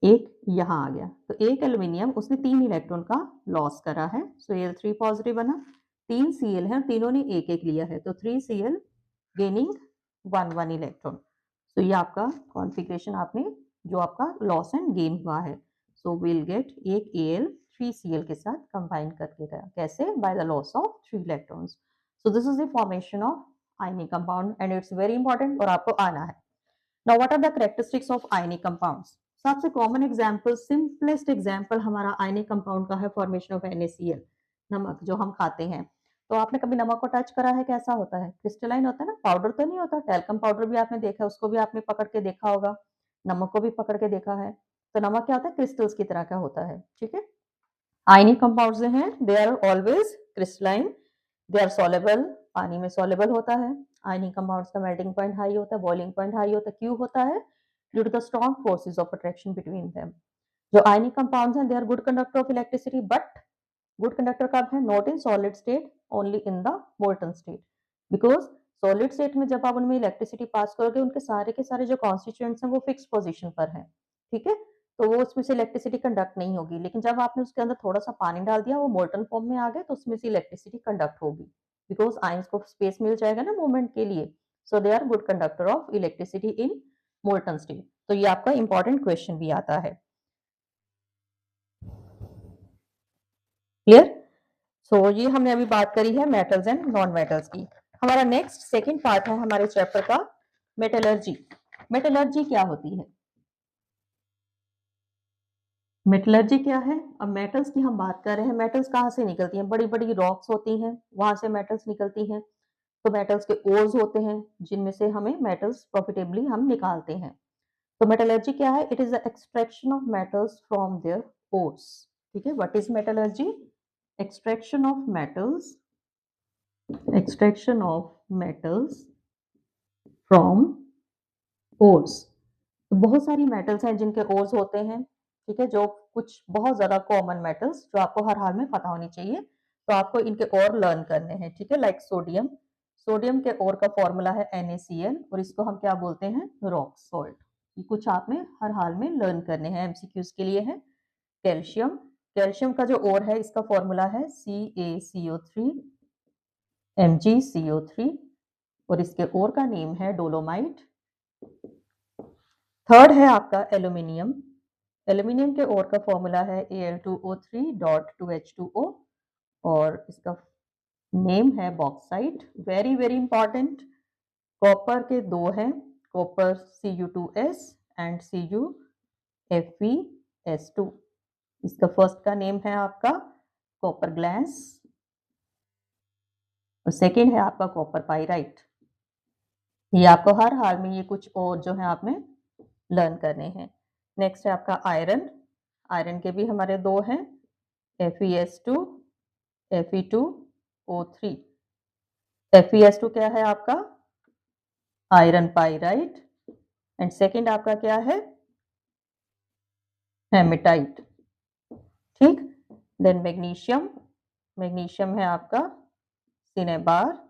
एक यहाँ आ गया, तो एक एल्यूमिनियम उसने 3 इलेक्ट्रॉन का लॉस करा है, सो Al3 पॉजिटिव बना, 3 Cl है, तीनों ने एक एक लिया है, तो 3Cl गेनिंग 1 इलेक्ट्रॉन। तो ये आपका कॉन्फ़िगरेशन आपने जो आपका लॉस एंड गेन हुआ है, सो विल गेट एक Al 3Cl के साथ कंबाइन करके गया, कैसे, by the loss of 3 electrons. So this is the formation of ionic compound and it's very important और आपको आना है। Now what are the characteristics of ionic compounds? सबसे कॉमन एग्जांपल, सिंपलेस्ट एग्जांपल हमारा आयनिक कंपाउंड का है formation of NaCl, नमक जो हम खाते हैं। तो आपने कभी नमक को टच करा है? कैसा होता है? क्रिस्टलाइन होता है ना, पाउडर तो नहीं होता। टैल्कम पाउडर भी आपने देखा है, उसको भी आपने पकड़ के देखा होगा, नमक को भी पकड़ के देखा है। तो नमक क्या होता है? क्रिस्टल्स की तरह का होता है, ठीक है। आयनिक कंपाउंड्स जो हैं they are always crystalline, they are soluble, पानी में सॉल्युबल होता है। आयनिक कंपाउंड्स का मेल्टिंग पॉइंट हाई होता है, बॉइलिंग पॉइंट हाई होता है। क्यों होता है? Due to the strong forces of attraction between them. जो आयनिक कंपाउंड्स हैं they are good conductor of electricity, but good conductor कब है? Not in solid state, only in the molten state. Because solid state में जब आप उनमें electricity pass करोगे, उनके सारे के सारे जो कॉन्स्टिट्यूएंट्स हैं वो फिक्स पोजीशन पर हैं, ठीक है। तो वो उसमें से इलेक्ट्रिसिटी कंडक्ट नहीं होगी। लेकिन जब आपने उसके अंदर थोड़ा सा पानी डाल दिया, वो मोल्टन फॉर्म में आ गए, तो उसमें से इलेक्ट्रिसिटी कंडक्ट होगी, बिकॉज आयंस को स्पेस मिल जाएगा ना मूवमेंट के लिए। So they are good conductor of electricity in molten state. तो ये आपका इंपॉर्टेंट क्वेश्चन भी आता है। क्लियर? सो ये हमने अभी बात करी है मेटल्स एंड नॉन मेटल्स की। हमारा नेक्स्ट सेकंड पार्ट है हमारे चैप्टर का मेटलर्जी। मेटलर्जी क्या होती है? मेटलर्जी क्या है? अब मेटल्स की हम बात कर रहे हैं। मेटल्स कहाँ से निकलती हैं? बड़ी बड़ी रॉक्स होती हैं, वहां से मेटल्स निकलती हैं। तो मेटल्स के ओर्स होते हैं, जिनमें से हमें मेटल्स प्रॉफिटेबली हम निकालते हैं। तो मेटलर्जी क्या है? It is the extraction of metals from their ores, ठीक है। What is metallurgy? Extraction of metals, extraction of metals from ores. तो बहुत सारी मेटल्स हैं जिनके ओर्स होते हैं, ठीक है, जो कुछ बहुत ज्यादा कॉमन मेटल्स जो आपको हर हाल में पता होनी चाहिए। तो आपको इनके ओर लर्न करने हैं, ठीक है। लाइक सोडियम, सोडियम के ओर का फॉर्मूला है NaCl, और इसको हम क्या बोलते हैं? Rock salt. ये कुछ आपने हर हाल में लर्न करने हैं, MCQs के लिए है। कैल्शियम, कैल्शियम का जो ओर है इसका फॉर्मूला है CaCO3 MgCO3, और इसके ओर का नेम है डोलोमाइट। थर्ड है आपका एल्यूमिनियम, एल्यूमिनियम के ओर का फॉर्मूला है Al2O3.2H2O, और इसका नेम है bauxite. Very very important. Copper के दो हैं, कॉपर Cu2S एंड CuFeS2। इसका फर्स्ट का नेम है आपका कॉपर ग्लास, और सेकेंड है आपका कॉपर पाइराइट। ये आपको हर हाल में ये कुछ और जो है आपने लर्न करने हैं। नेक्स्ट है आपका आयरन, आयरन के भी हमारे दो हैं, FeS2 Fe2O3। FeS2 क्या है आपका? आयरन पाइराइट, एंड सेकेंड आपका क्या है? हेमेटाइट, ठीक। देन मैग्नीशियम, मैग्नीशियम है आपका सिनेबार,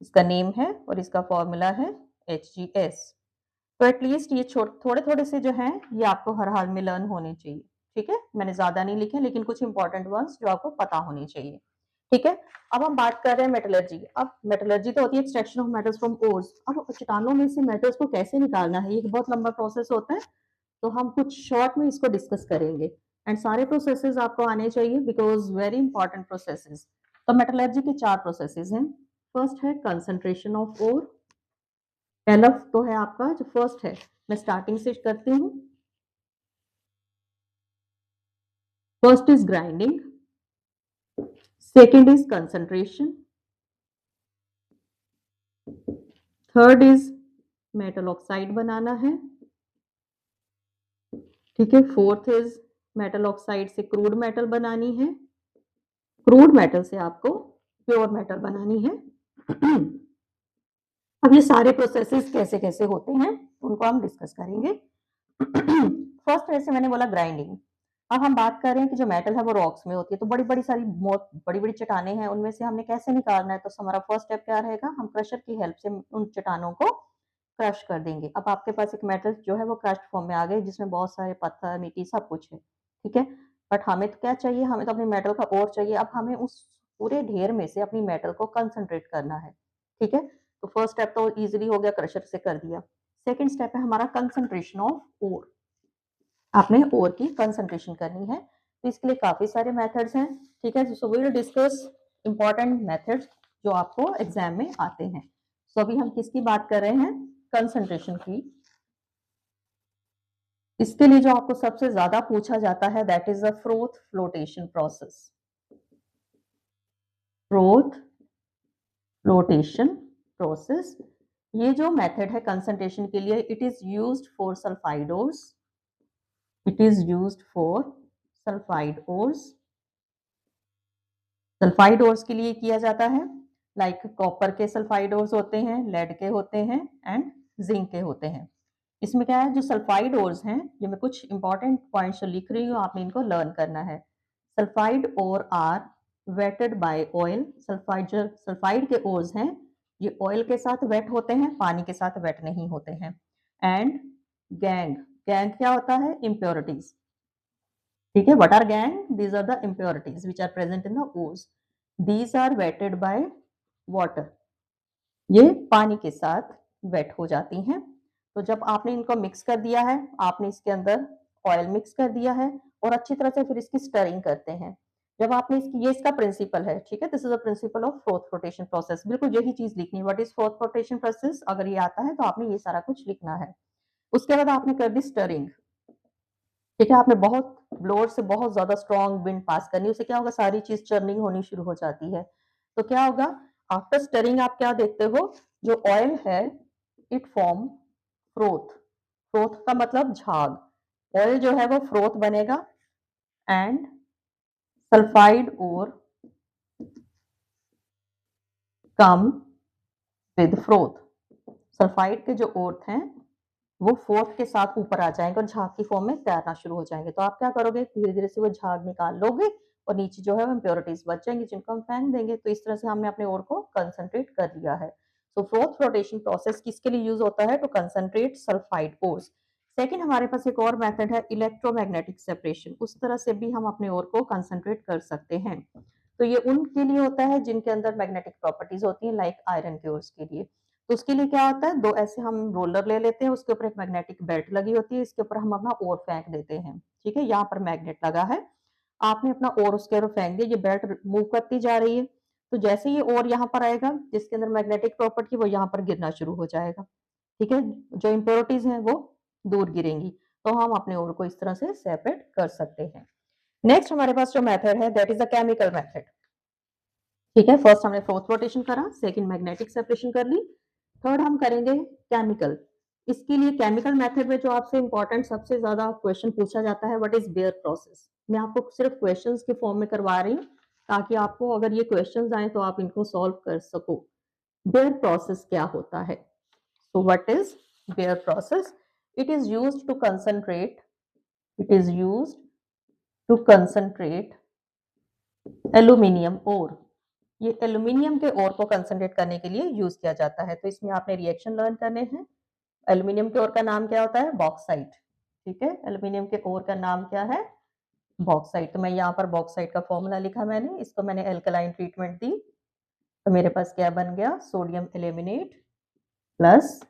इसका नेम है, और इसका फॉर्मूला है HgS। तो एटलीस्ट ये थोड़े थोड़े से जो हैं ये आपको हर हाल में लर्न होने चाहिए, ठीक है। मैंने ज्यादा नहीं लिखे, लेकिन कुछ इंपॉर्टेंट वर्ड्स जो आपको पता होनी चाहिए, ठीक है। अब हम बात कर रहे हैं मेटलर्जी। अब मेटलर्जी तो होती है extraction of metals from ores. अब चट्टानों में से मेटल्स को कैसे निकालना है, ये बहुत लंबा प्रोसेस होता है, तो हम कुछ शॉर्ट में इसको डिस्कस करेंगे। एंड सारे प्रोसेसेस आपको आने चाहिए, बिकॉज वेरी इंपॉर्टेंट प्रोसेसेस। तो मेटलर्जी के 4 प्रोसेसेस हैं। फर्स्ट है कंसंट्रेशन ऑफ ओर, पहला तो है आपका जो फर्स्ट है, मैं स्टार्टिंग से करती हूँ। First is grinding, second is concentration, third is metal oxide बनाना है, ठीक है। फोर्थ इज मेटल ऑक्साइड से क्रूड मेटल बनानी है, क्रूड मेटल से आपको प्योर मेटल बनानी है। अब ये सारे प्रोसेसेस कैसे कैसे होते हैं उनको हम डिस्कस करेंगे। फर्स्ट जैसे मैंने बोला ग्राइंडिंग। अब हम बात कर रहे हैं कि जो मेटल है वो रॉक्स में होती है, तो बड़ी बड़ी सारी बहुत बड़ी बड़ी चट्टाने हैं, उनमें से हमने कैसे निकालना है। तो हमारा फर्स्ट स्टेप क्या रहेगा? हम क्रशर की हेल्प से उन चट्टानों को क्रश कर देंगे। अब आपके पास एक मेटल जो है वो क्रश्ड फॉर्म में आ गए, जिसमें बहुत सारे पत्थर मिट्टी सब कुछ है, ठीक है। बट हमें तो क्या चाहिए? हमें तो अपनी मेटल का ओर चाहिए। अब हमें उस पूरे ढेर में से अपनी मेटल को कंसंट्रेट करना है, ठीक है। तो फर्स्ट स्टेप तो इजीली हो गया, क्रशर से कर दिया। सेकंड स्टेप है हमारा कंसंट्रेशन ऑफ ओर। आपने ओर की कंसंट्रेशन करनी है, तो इसके लिए काफी सारे मेथड्स हैं, ठीक है। So we will discuss important methods जो आपको एग्जाम में आते हैं। सो अभी हम किसकी बात कर रहे हैं? कंसंट्रेशन की। इसके लिए जो आपको सबसे ज्यादा पूछा जाता है that is the froth flotation process. Froth flotation process, ये जो मेथड है कंसंट्रेशन के लिए, it is used for sulphide ores, it is used for sulphide ores. Sulphide ores के लिए किया जाता है, लाइक कॉपर के सल्फाइड ओर्स होते हैं, लेड के होते हैं एंड जिंक के होते हैं। इसमें क्या है, जो सल्फाइड ओर्स हैं, ये मैं कुछ इंपॉर्टेंट पॉइंट्स जो लिख रही हूँ आपने इनको लर्न करना है। Sulphide ore are wetted by oil. Sulphide के ओर्स हैं, ये ऑयल के साथ वेट होते हैं, पानी के साथ वेट नहीं होते हैं। एंड गैंग, गैंग क्या होता है, इम्प्योरिटीज। ठीक है, what are gangue, these are the impurities which are present in the ores, these are wetted by water, ये पानी के साथ वेट हो जाती हैं। तो जब आपने इनको मिक्स कर दिया है, आपने इसके अंदर ऑयल मिक्स कर दिया है और अच्छी तरह से फिर इसकी स्टरिंग करते हैं। जब आपने इसकी, ये इसका प्रिंसिपल है, ठीक है, this is the principle of froth flotation process. बिल्कुल यही चीज लिखनी है, what is froth flotation process, अगर ये आता है तो आपने ये सारा कुछ लिखना है। उसके बाद आपने कर दी स्टरिंग। ठीक है, आपने बहुत ब्लोअर से बहुत ज्यादा स्ट्रॉन्ग विंड पास करनी है, उससे क्या होगा, सारी चीज चर्निंग होनी शुरू हो जाती है। तो क्या होगा, आफ्टर स्टरिंग आप क्या देखते हो, जो ऑयल है इट फॉर्म फ्रोथ। फ्रोथ का मतलब झाग, ऑयल जो है वो फ्रोथ बनेगा एंड सल्फाइड और कम विद फ्रोथ। सल्फाइड के जो ओर्थ हैं वो फोर्थ के साथ ऊपर आ जाएंगे और झाग की फॉर्म में तैरना शुरू हो जाएंगे। तो आप क्या करोगे, धीरे धीरे से वो झाग निकाल लोगे और नीचे जो है वो इम्प्योरिटीज बच जाएंगी जिनको हम फेंक देंगे। तो इस तरह से हमने अपने ओर को कंसंट्रेट कर लिया है। तो फोर्थ फ्लोटेशन प्रोसेस किसके लिए यूज होता है, to concentrate sulphide ores. Second हमारे पास एक और मेथड है इलेक्ट्रोमैग्नेटिक सेपरेशन, उस तरह से भी हम अपने ओर को कंसंट्रेट कर सकते हैं। तो ये उनके लिए होता है जिनके अंदर मैग्नेटिक प्रॉपर्टीज होती है, लाइक आयरन के ओर्स के लिए। तो उसके लिए क्या होता है, दो ऐसे हम रोलर ले लेते हैं, उसके ऊपर एक मैग्नेटिक बेल्ट लगी होती है, इसके ऊपर हम अपना ओर फेंक देते हैं। ठीक है, यहाँ पर मैग्नेट लगा है, आपने अपना ओर उसके ऊपर फेंक दिया, ये बेल्ट मूव करती जा रही है। तो जैसे ये ओर यहाँ पर आएगा जिसके अंदर मैग्नेटिक प्रॉपर्टी, वो यहाँ पर गिरना शुरू हो जाएगा। ठीक है, जो इम्प्योरिटीज हैं वो दूर गिरेंगी। तो हम अपने ओर को इस तरह से सेपरेट कर सकते हैं। नेक्स्ट हमारे पास जो मेथड है that is the chemical method. ठीक है, फर्स्ट हमने फोर्थ रोटेशन करा, सेकंड मैग्नेटिक सेपरेशन कर ली, थर्ड हम करेंगे केमिकल। इसके लिए केमिकल मेथड में जो आपसे इंपॉर्टेंट सबसे ज्यादा क्वेश्चन पूछा जाता है, व्हाट इज बेयर प्रोसेस। मैं आपको सिर्फ क्वेश्चंस के फॉर्म में करवा रही हूँ ताकि आपको अगर ये क्वेश्चंस आए तो आप इनको सॉल्व कर सको। बेयर प्रोसेस क्या होता है, so what is Bayer process, it is used to concentrate, it is used to concentrate aluminium ore. ये एल्यूमिनियम के ओर को कंसंट्रेट करने के लिए यूज किया जाता है। तो इसमें आपने रिएक्शन लर्न करने हैं। एल्यूमिनियम के ओर का नाम क्या होता है, बॉक्साइट। ठीक है, एल्यूमिनियम के ओर का नाम क्या है, बॉक्साइट। तो मैं यहाँ पर बॉक्साइट का फॉर्मूला लिखा मैंने, इसको मैंने एल्कलाइन ट्रीटमेंट दी, तो मेरे पास क्या बन गया, सोडियम एल्यूमिनेट प्लस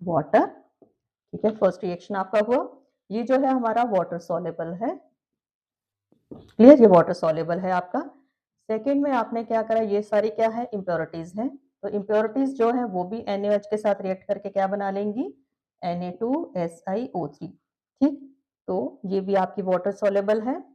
वाटर। ठीक है, फर्स्ट रिएक्शन आपका हुआ। ये जो है हमारा वाटर सॉल्युबल है, क्लियर, ये वाटर सॉल्युबल है आपका। सेकेंड में आपने क्या करा, ये सारी क्या है, इम्प्योरिटीज हैं। तो इम्प्योरिटीज जो है वो भी NaOH के साथ रिएक्ट करके क्या बना लेंगी, Na2SiO3। ठीक, तो ये भी आपकी वाटर सॉल्युबल है।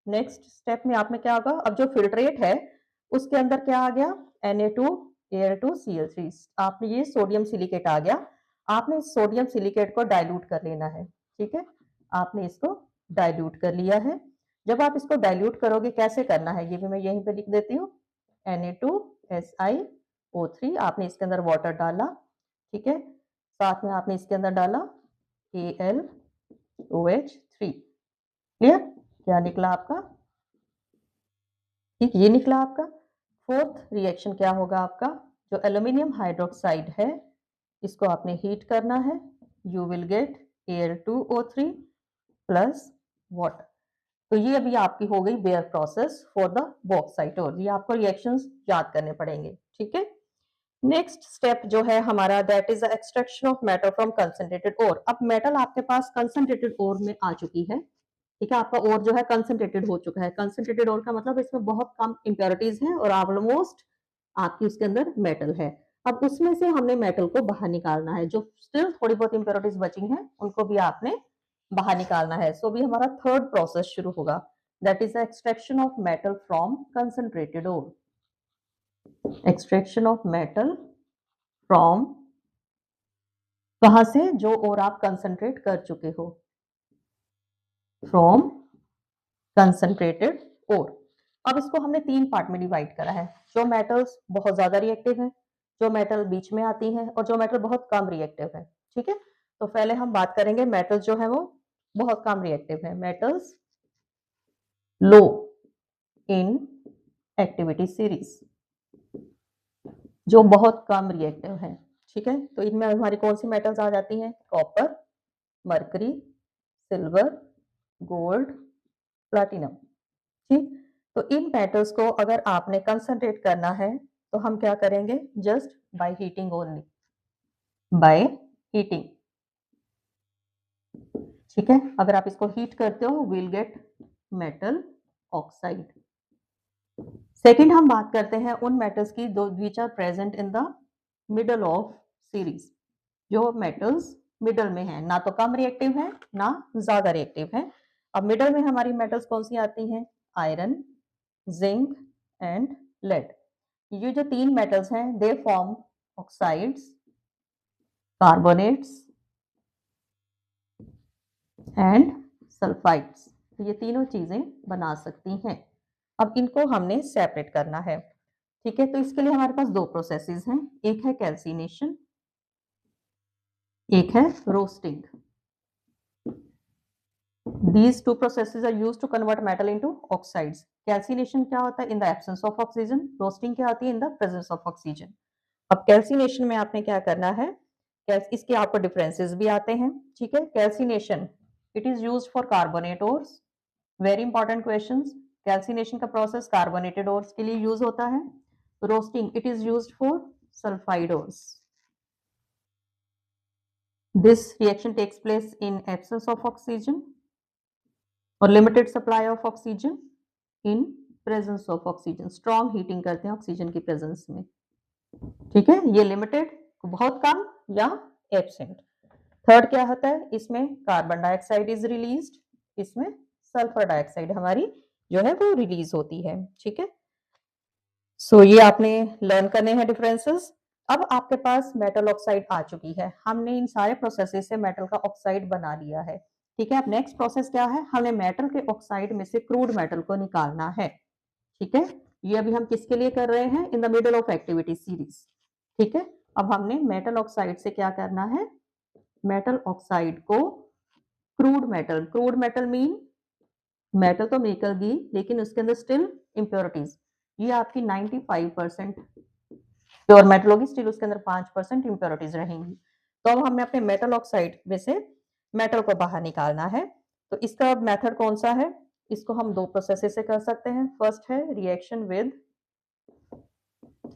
नेक्स्ट स्टेप में आपने क्या होगा, अब जो फिल्ट्रेट है उसके अंदर क्या आ गया, Na2Al2Cl3। आपने ये सोडियम सिलिकेट आ गया, आपने इस सोडियम सिलिकेट को डाइल्यूट कर लेना है। ठीक है, आपने इसको डाइल्यूट कर लिया है। जब आप इसको डाइल्यूट करोगे, कैसे करना है ये भी मैं यहीं पे लिख देती हूँ, Na2SiO3, आपने इसके अंदर वाटर डाला। ठीक है, साथ में आपने इसके अंदर डाला AlOH3। क्लियर, क्या निकला आपका, ठीक, ये निकला आपका। फोर्थ रिएक्शन क्या होगा आपका, जो एल्यूमिनियम हाइड्रोक्साइड है इसको आपने हीट करना है, you will get Al2O3 plus water. तो ये अभी आपकी हो गई Bayer process for the bauxite ore. ये आपको रिएक्शंस याद करने पड़ेंगे। ठीक है, नेक्स्ट स्टेप जो है हमारा that is the extraction of metal from concentrated ore. अब मेटल आपके पास कंसंट्रेटेड ओर में आ चुकी है। ठीक है, आपका ओर जो है कंसंट्रेटेड हो चुका है। कंसंट्रेटेड ओर का मतलब इसमें बहुत कम इंप्योरिटीज हैं और ऑलमोस्ट आपकी उसके अंदर मेटल है। अब उसमें से हमने मेटल को बाहर निकालना है, जो स्टिल थोड़ी बहुत इंप्योरिटीज बची हैं उनको भी आपने बाहर निकालना है। सो भी हमारा थर्ड प्रोसेस शुरू होगा, that is the extraction of metal from concentrated ore. Extraction of metal from, कहां से? जो और आप कंसंट्रेट कर चुके हो, फ्रॉम कंसंट्रेटेड ओर। अब इसको हमने 3 पार्ट में डिवाइड करा है, जो मेटल्स बहुत ज्यादा रिएक्टिव है, जो मेटल बीच में आती है, और जो मेटल बहुत कम रिएक्टिव है। ठीक है, तो पहले हम बात करेंगे मेटल्स जो है वो बहुत कम रिएक्टिव है, metals low in activity series, जो बहुत कम रिएक्टिव है। ठीक है, तो इनमें हमारी कौन सी मेटल्स आ जाती हैं? Copper, mercury, silver, gold, platinum. ठीक, तो इन मेटल्स को अगर आपने कंसंट्रेट करना है तो हम क्या करेंगे? Just by heating only, by heating. ठीक है, अगर आप इसको हीट करते हो will get metal oxide. Second हम बात करते हैं उन मेटल्स की दो which are present in the middle of series, जो मेटल्स मिडल में है, ना तो कम रिएक्टिव है ना ज्यादा रिएक्टिव है। अब मिडल में हमारी मेटल्स कौन सी आती हैं? Iron, zinc and lead. ये जो 3 मेटल्स हैं they form oxides, carbonates and sulphides. तो ये तीनों चीजें बना सकती हैं। अब इनको हमने सेपरेट करना है। ठीक है, तो इसके लिए हमारे पास 2 प्रोसेसेस हैं, एक है कैल्सिनेशन, एक है roasting. These 2 processes are used to convert metal into oxides. Calcination क्या होता है? In the absence of oxygen. Roasting क्या होती है? In the presence of oxygen. अब कैल्सिनेशन में आपने क्या करना है? इसके आपको डिफरेंसेस भी आते हैं। ठीक है, calcination it is used for carbonate ores. Very important questions. Calcination का प्रोसेस कार्बोनेटेड ओर्स के लिए यूज होता है। Roasting it is used for sulphide ores. This reaction takes place in absence of oxygen और limited supply of oxygen in presence of oxygen. Strong heating करते हैं oxygen की presence में। ठीक है, ये लिमिटेड, बहुत कम या एब्सेंट। थर्ड क्या होता है? इसमें कार्बन डाइऑक्साइड इज रिलीज्ड, इसमें सल्फर डाइऑक्साइड हमारी जो है वो रिलीज होती है। ठीक है, सो ये आपने लर्न करने हैं डिफरेंसेस। अब आपके पास मेटल ऑक्साइड आ चुकी है, हमने इन सारे प्रोसेसेस से मेटल का ऑक्साइड बना लिया है। ठीक है, अब नेक्स्ट प्रोसेस क्या है? हमें मेटल के ऑक्साइड में से क्रूड मेटल को निकालना है। ठीक है, ये अभी हम किसके लिए कर रहे हैं? इन the middle of activity series. ठीक है, अब हमने मेटल ऑक्साइड से क्या करना है? मेटल ऑक्साइड को क्रूड मेटल मीन मेटल तो निकल गई लेकिन उसके अंदर स्टिल इम्प्योरिटीज, ये आपकी 95% प्योर मेटल होगी, स्टिल उसके अंदर 5% इम्प्योरिटीज रहेंगी। तो अब हमें अपने मेटल ऑक्साइड में से मेटल को बाहर निकालना है। तो इसका मेथड कौन सा है? इसको हम 2 प्रोसेस से कर सकते हैं। फर्स्ट है रिएक्शन विद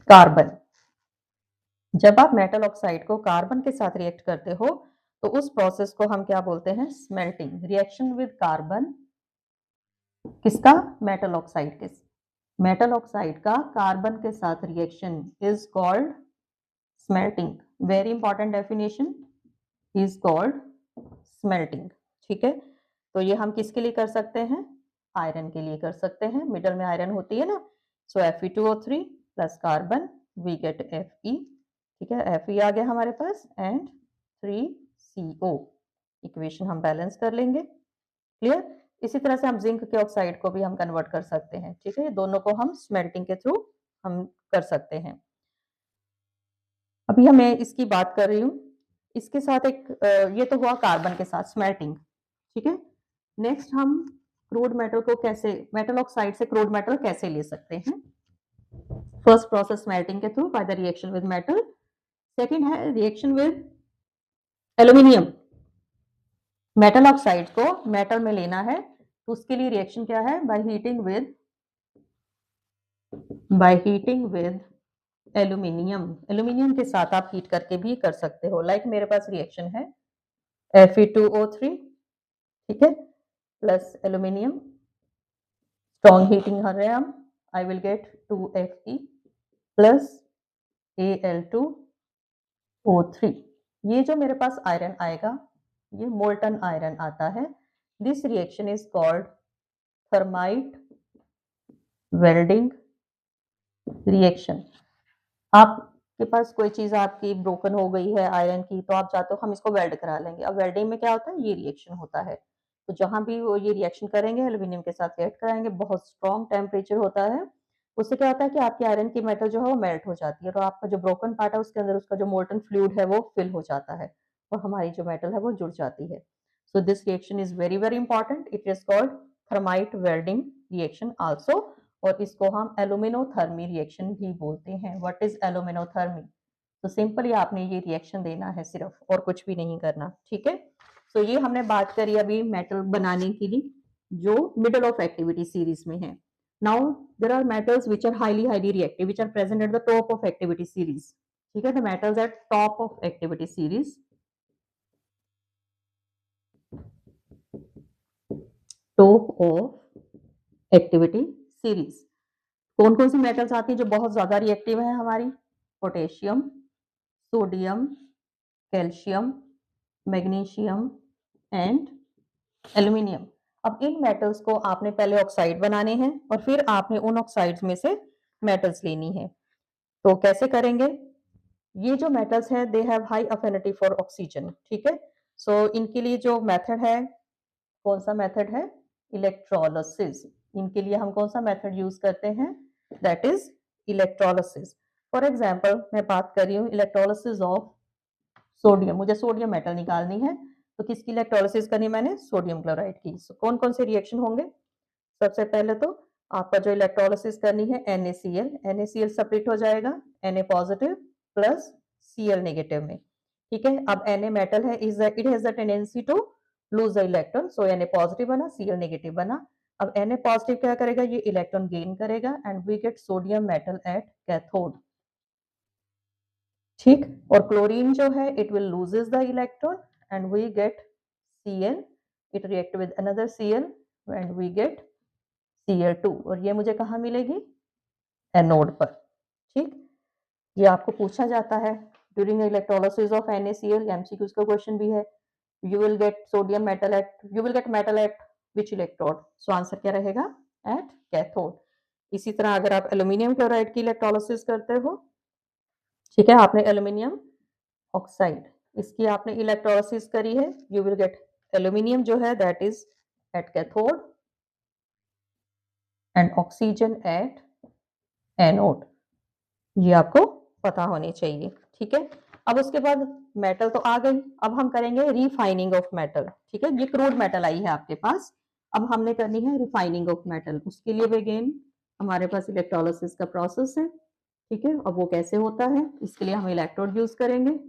कार्बन। जब आप मेटल ऑक्साइड को कार्बन के साथ रिएक्ट करते हो तो उस प्रोसेस को हम क्या बोलते हैं? स्मेल्टिंग। रिएक्शन विद कार्बन किसका? मेटल ऑक्साइड के, मेटल ऑक्साइड का कार्बन के साथ reaction is called smelting. Very important definition, is called smelting. ठीक है, तो ये हम किसके लिए कर सकते हैं? आयरन के लिए कर सकते हैं, मिडल में आयरन होती है ना। So Fe2O3 plus carbon we get Fe। ठीक है, Fe आ गया हमारे पास एंड 3CO। इक्वेशन हम बैलेंस कर लेंगे। क्लियर? इसी तरह से हम जिंक के ऑक्साइड को भी हम कन्वर्ट कर सकते हैं। ठीक है, ये दोनों को हम स्मेल्टिंग के थ्रू हम कर सकते हैं। अभी मैं इसकी बात कर रही हूँ, इसके साथ एक ये तो हुआ कार्बन के साथ स्मेल्टिंग। ठीक है, नेक्स्ट हम क्रूड मेटल को कैसे, मेटल ऑक्साइड से क्रूड मेटल कैसे ले सकते हैं? फर्स्ट प्रोसेस स्मेल्टिंग के through by the reaction with metal. Second है reaction with aluminium. Metal oxide को मेटल में लेना है तो उसके लिए रिएक्शन क्या है? By heating with aluminium. Aluminium के साथ आप हीट करके भी कर सकते हो। लाइक मेरे पास रिएक्शन है Fe2O3, ठीक है, प्लस एल्यूमिनियम, स्ट्रॉन्ग हीटिंग कर रहे हैं हम। I will get 2Fe plus Al2O3। ये जो मेरे पास आयरन आएगा ये मोल्टन आयरन आता है। This reaction is called thermite welding reaction. आपके पास कोई चीज आपकी ब्रोकन हो गई है आयरन की, तो आप चाहते हो हम इसको वेल्ड करा लेंगे। अब वेल्डिंग में क्या होता है, ये रिएक्शन होता है। तो जहां भी वो ये रिएक्शन करेंगे एल्यूमिनियम के साथ रिएक्ट कराएंगे, बहुत स्ट्रॉन्ग टेम्परेचर होता है। उससे क्या होता है कि आपकी आयरन की मेटल जो है वो मेल्ट हो जाती है, और आपका जो ब्रोकन पार्ट है उसके अंदर उसका जो मोल्टन फ्लूइड है वो फिल हो जाता है, और हमारी जो मेटल है वो जुड़ जाती है। So this reaction is very very important. It is called thermite welding reaction also, और इसको हम एल्यूमिनोथर्मी रिएक्शन भी बोलते हैं। What is aluminothermy? तो सिंपली आपने ये रिएक्शन देना है सिर्फ, और कुछ भी नहीं करना, ठीक है। सो ये हमने बात करी अभी मेटल बनाने के लिए जो मिडल ऑफ एक्टिविटी सीरीज में है। Now there are metals which are highly reactive which are present at the top of activity series, ठीक है। The metals at top of activity series, top of activity series कौन कौन सी metals आती है जो बहुत ज्यादा रिएक्टिव है हमारी? Potassium, sodium, calcium, magnesium and aluminium. अब इन मेटल्स को आपने पहले ऑक्साइड बनाने हैं, और फिर आपने उन ऑक्साइड्स में से मेटल्स लेनी है। तो कैसे करेंगे? ये जो मेटल्स हैं they have high affinity for oxygen, ठीक है। सो इनके लिए जो मेथड है, कौन सा मेथड है? इलेक्ट्रोलिसिस। इनके लिए हम कौन सा मेथड यूज करते हैं? That is electrolysis. For example मैं बात कर रही हूँ इलेक्ट्रोलिसिस ऑफ सोडियम। मुझे सोडियम मेटल निकालनी है, तो किसकी इलेक्ट्रोलिसिस करनी है मैंने? सोडियम क्लोराइड की। कौन कौन से रिएक्शन होंगे? सबसे पहले तो आपका जो इलेक्ट्रोलिसिस करनी है NaCl, NaCl सेपरेट हो जाएगा Na positive plus Cl negative में, ठीक है। अब Na मेटल है, it has the tendency to lose the electron, so Na positive बना, Cl नेगेटिव बना। अब Na पॉजिटिव क्या करेगा? ये इलेक्ट्रॉन गेन करेगा and we get sodium metal at cathode, ठीक। और क्लोरीन जो है it will loses the electron and we get Cl, it react with another Cl and we get Cl2, और ये मुझे कहाँ मिलेगी? एनोड पर, ठीक। ये आपको पूछा जाता है during electrolysis of NaCl, MCQs का क्वेश्चन भी है। You will gate sodium metal eight, you will get metal at which electrode? So answer क्या रहेगा? At cathode. इसी तरह अगर आप एल्यूमिनियम क्लोराइड की इलेक्ट्रोलिसिस करते हो, ठीक है, आपने एल्यूमिनियम ऑक्साइड, इसकी आपने इलेक्ट्रोलिसिस करी है, यू विल गेट एल्यूमिनियम जो है that is at cathode and oxygen at anode. ये आपको पता होनी चाहिए, ठीक है। अब उसके बाद मेटल तो आ गई, अब हम करेंगे रिफाइनिंग ऑफ मेटल, ठीक है। ये क्रूड मेटल आई है आपके पास, अब हमने करनी है रिफाइनिंग ऑफ मेटल। उसके लिए अगेन हमारे पास इलेक्ट्रोलिसिस का प्रोसेस है, ठीक है। अब वो कैसे होता है, इसके लिए हम इलेक्ट्रोड यूज करेंगे।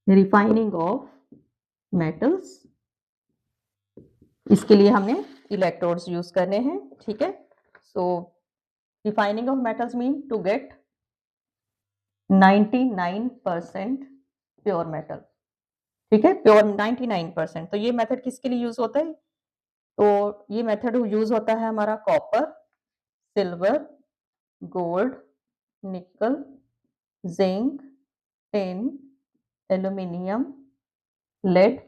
रिफाइनिंग ऑफ मेटल्स, इसके लिए हमने इलेक्ट्रोड्स यूज करने हैं, ठीक है। So refining of metals mean to get 99% pure metal, ठीक है, प्योर 99%। तो ये मेथड किसके लिए यूज होता है? तो ये मेथड यूज होता है हमारा copper, silver, gold, nickel, zinc, tin, aluminium, lead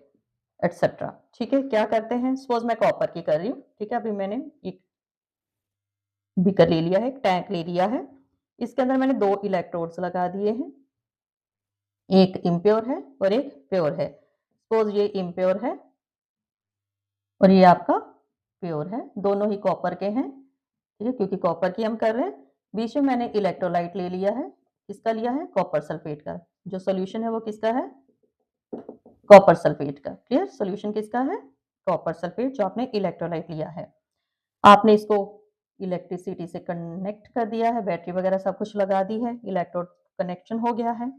etcetera, ठीक है। क्या करते हैं? सपोज मैं कॉपर की कर रही हूँ, ठीक है। अभी मैंने एक बीकर ले लिया है, एक टैंक ले लिया है, इसके अंदर मैंने 2 इलेक्ट्रोड्स लगा दिए हैं, एक इम्प्योर है और एक प्योर है। सपोज ये इम्प्योर है और ये आपका प्योर है, दोनों ही कॉपर के हैं, ठीक है, क्योंकि कॉपर की हम कर रहे हैं। बीच में मैंने इलेक्ट्रोलाइट ले लिया है, किसका लिया है? कॉपर सल्फेट का। जो सोल्यूशन है वो किसका है? कॉपर सल्फेट का। क्लियर? सोल्यूशन किसका है? कॉपर सल्फेट, जो आपने इलेक्ट्रोलाइट लिया है। आपने इसको इलेक्ट्रिसिटी से कनेक्ट कर दिया है, बैटरी वगैरह सब कुछ लगा दी है, इलेक्ट्रोड कनेक्शन हो गया है।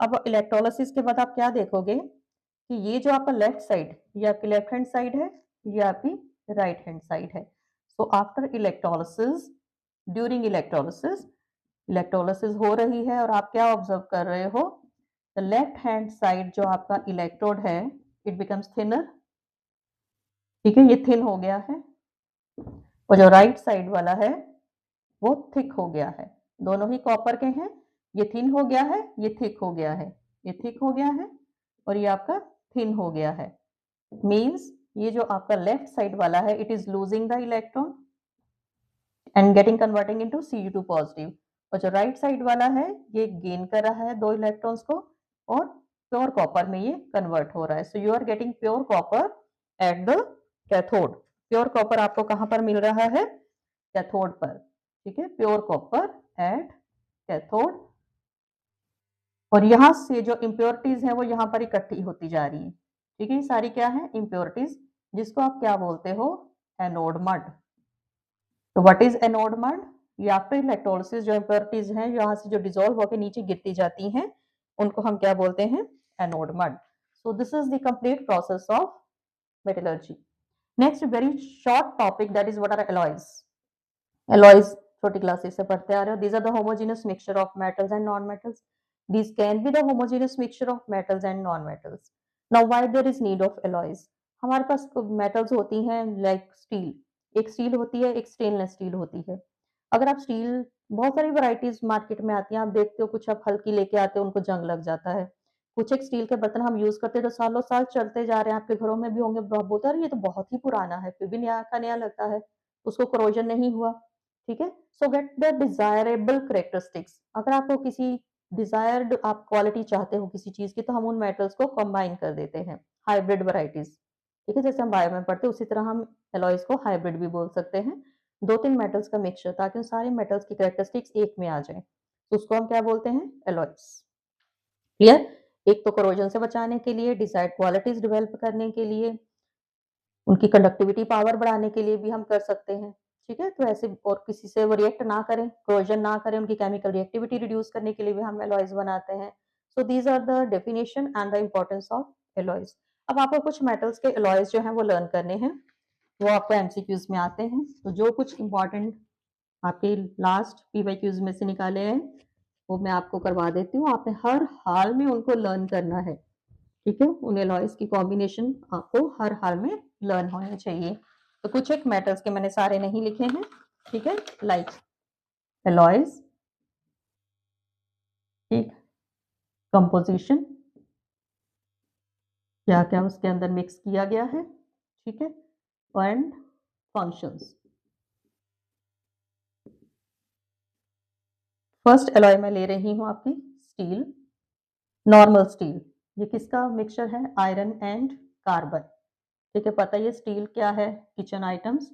अब इलेक्ट्रोलिसिस के बाद आप क्या देखोगे कि ये जो आपका लेफ्ट साइड, ये आपकी लेफ्ट हैंड साइड है, ये आपकी राइट हैंड साइड है। So after electrolysis, during electrolysis, electrolysis हो रही है और आप क्या ऑब्जर्व कर रहे हो? द लेफ्ट हैंड साइड जो आपका इलेक्ट्रोड है इट बिकम्स थिनर, ठीक है, ये थिन हो गया है, और जो राइट साइड वाला है वो थिक हो गया है। दोनों ही कॉपर के हैं, ये थिन हो गया है, ये थिक हो गया है, ये थिक हो गया है, और ये आपका थिन हो गया है। मीन्स ये जो आपका लेफ्ट साइड वाला है it is losing the electron and getting converting into Cu2 positive, और जो राइट साइड वाला है ये गेन कर रहा है 2 इलेक्ट्रॉन्स को और प्योर कॉपर में ये कन्वर्ट हो रहा है। So you are getting pure copper at the cathode. Pure copper आपको कहां पर मिल रहा है? कैथोड पर। ठीक है, प्योर कॉपर एट कैथोड। और यहां से जो इम्प्योरिटीज है वो यहाँ पर इकट्ठी होती जा रही है। ठीक है, ये सारी क्या है? इम्प्योरिटीज, जिसको आप क्या बोलते हो? Anode mud. तो व्हाट इज एनोड मड? ये आफ्टर इलेक्ट्रोलिसिस जो इम्प्योरिटीज हैं यहाँ से जो डिसॉल्व होकर नीचे गिरती जाती हैं उनको हम क्या बोलते हैं? Anode mud. So this is the complete process of metallurgy. Next very short topic, that is what are alloys. Alloys छोटी क्लासेस से पढ़ते आ रहे हो। These are the homogeneous mixture of metals and non metals. These can be the homogeneous mixture of metals and non-metals. Now, why there is need of alloys? हमारे पास metals होती हैं like steel, एक steel होती है, एक stainless steel होती है। अगर आप स्टील, बहुत सारी वैरायटीज मार्केट में आती हैं, आप देखते हो कुछ आप हल्की लेके आते हो उनको जंग लग जाता है। कुछ एक स्टील के बर्तन हम यूज करते हैं तो सालों साल चलते जा रहे हैं, आपके घरों में भी होंगे, बोलते हैं ये तो बहुत ही पुराना है, फिर भी नया का नया लगता है, उसको करोजन नहीं हुआ। ठीक है, सो गेट द डिजायरेबल करेक्टरिस्टिक्स। अगर आपको किसी डिजायर्ड आप क्वालिटी चाहते हो किसी चीज की तो हम उन मेटल्स को कंबाइन कर देते हैं, हाइब्रिड वैरायटीज। ठीक है, जैसे हम बायो में पढ़ते हैं उसी तरह हम एलॉयज को हाइब्रिड भी बोल सकते हैं। 2-3 मेटल्स का मिक्सचर, ताकि उन सारे मेटल्स की कैरेक्टरिस्टिक्स एक में आ जाए, तो उसको हम क्या बोलते हैं? एलॉयज। क्लियर? एक तो करोजन से बचाने के लिए, डिजायर्ड क्वालिटीज डेवलप करने के लिए, उनकी कंडक्टिविटी पावर बढ़ाने के लिए भी हम कर सकते हैं। ठीक है, तो ऐसे और किसी से वो रिएक्ट ना करें, क्रोजन ना करें, उनकी केमिकल रिएक्टिविटी रिड्यूस करने के लिए भी हम एलॉयज बनाते हैं। So these are the definition and the importance of alloys. अब आपको कुछ मेटल्स के एलॉयज जो हैं वो लर्न करने हैं, वो आपको एमसीक्यूज में आते हैं। तो जो कुछ इंपॉर्टेंट आपके लास्ट पीवाईक्यूज में से निकाले हैं वो मैं आपको करवा देती हूँ। आपने हर हाल में उनको लर्न करना है। ठीक है, उन एलॉयज की कॉम्बिनेशन आपको हर हाल में लर्न होने चाहिए। तो कुछ एक मेटल्स के मैंने सारे नहीं लिखे हैं। ठीक है, लाइक एलॉयज, ठीक, कंपोजिशन, क्या क्या उसके अंदर मिक्स किया गया है, ठीक है, एंड फंक्शंस। फर्स्ट एलॉय मैं ले रही हूं आपकी स्टील, नॉर्मल स्टील। ये किसका मिक्सचर है? Iron and carbon. ठीक है, पता है स्टील क्या है? किचन आइटम्स,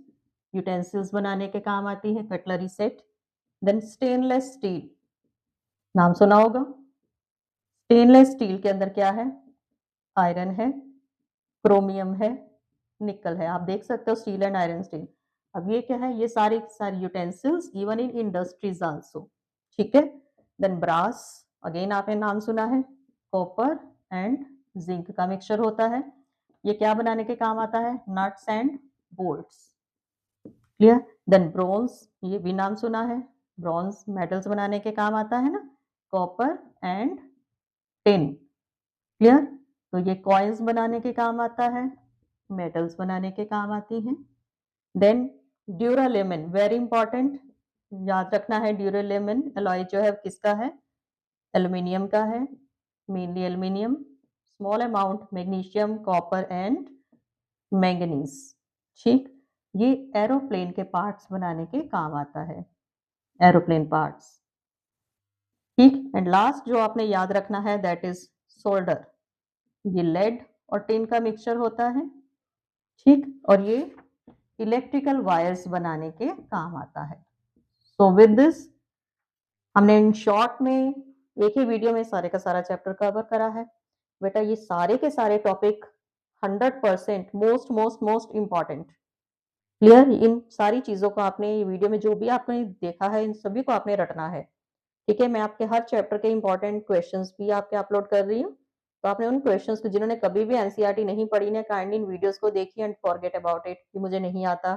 यूटेंसिल्स बनाने के काम आती है, cutlery set. Then stainless steel, नाम सुना होगा। स्टेनलेस स्टील के अंदर क्या है? आयरन है, क्रोमियम है, निकल है। आप देख सकते हो स्टील एंड आयरन स्टील। अब ये क्या है? ये सारी सारी utensils even in industries also. ठीक है, देन ब्रास, अगेन आपने नाम सुना है। कॉपर एंड जिंक का मिक्सचर होता है। ये क्या बनाने के काम आता है? Nuts and bolts. Clear? Then bronze, ये भी नाम सुना है, ब्रॉन्ज मेटल्स बनाने के काम आता है ना। Copper and tin. क्लियर? तो ये कॉइन्स बनाने के काम आता है, मेटल्स बनाने के काम आती हैं। देन ड्यूरालेमिन, वेरी इंपॉर्टेंट, याद रखना है। ड्यूरालेमिन एलॉय जो है किसका है? एल्यूमिनियम का है, mainly aluminium, small amount magnesium, copper and manganese. ठीक, ये एरोप्लेन के पार्ट्स बनाने के काम आता है, एरोप्लेन पार्ट्स। ठीक, एंड लास्ट जो आपने याद रखना है दैट इज सोल्डर। ये लेड और टिन का मिक्सचर होता है। ठीक, और ये इलेक्ट्रिकल वायर्स बनाने के काम आता है। सो विद दिस हमने इन शॉर्ट में एक ही वीडियो में सारे का सारा चैप्टर कवर करा है। बेटा ये सारे के सारे topic 100% most most most important. Clear? इन सारी चीजों को आपने वीडियो में जो भी आपने देखा है इन सभी को आपने रटना है। ठीक है, मैं आपके हर चैप्टर के इंपॉर्टेंट क्वेश्चंस भी आपके अपलोड कर रही हूँ। तो आपने उन क्वेश्चंस को, जिन्होंने कभी भी एनसीईआरटी नहीं पढ़ी ने, काइंडली इन वीडियोस को देखिए एंड फॉरगेट अबाउट इट कि मुझे नहीं आता।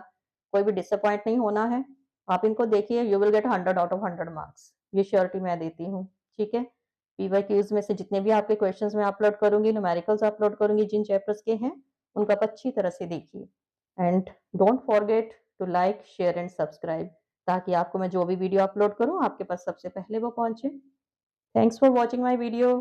कोई भी डिसअपॉइंट नहीं होना है, आप इनको देखिए, you will gate 100 out of 100 marks, ये श्योरिटी मैं देती हूँ। ठीक है, पीवाईक्यूज में से जितने भी आपके क्वेश्चंस मैं अपलोड करूंगी, न्यूमेरिकल्स अपलोड करूंगी जिन चैप्टर्स के हैं, उनको आप अच्छी तरह से देखिए। And don't forget to like, share and subscribe, ताकि आपको मैं जो भी वीडियो अपलोड करूं आपके पास सबसे पहले वो पहुंचे। Thanks for watching my video.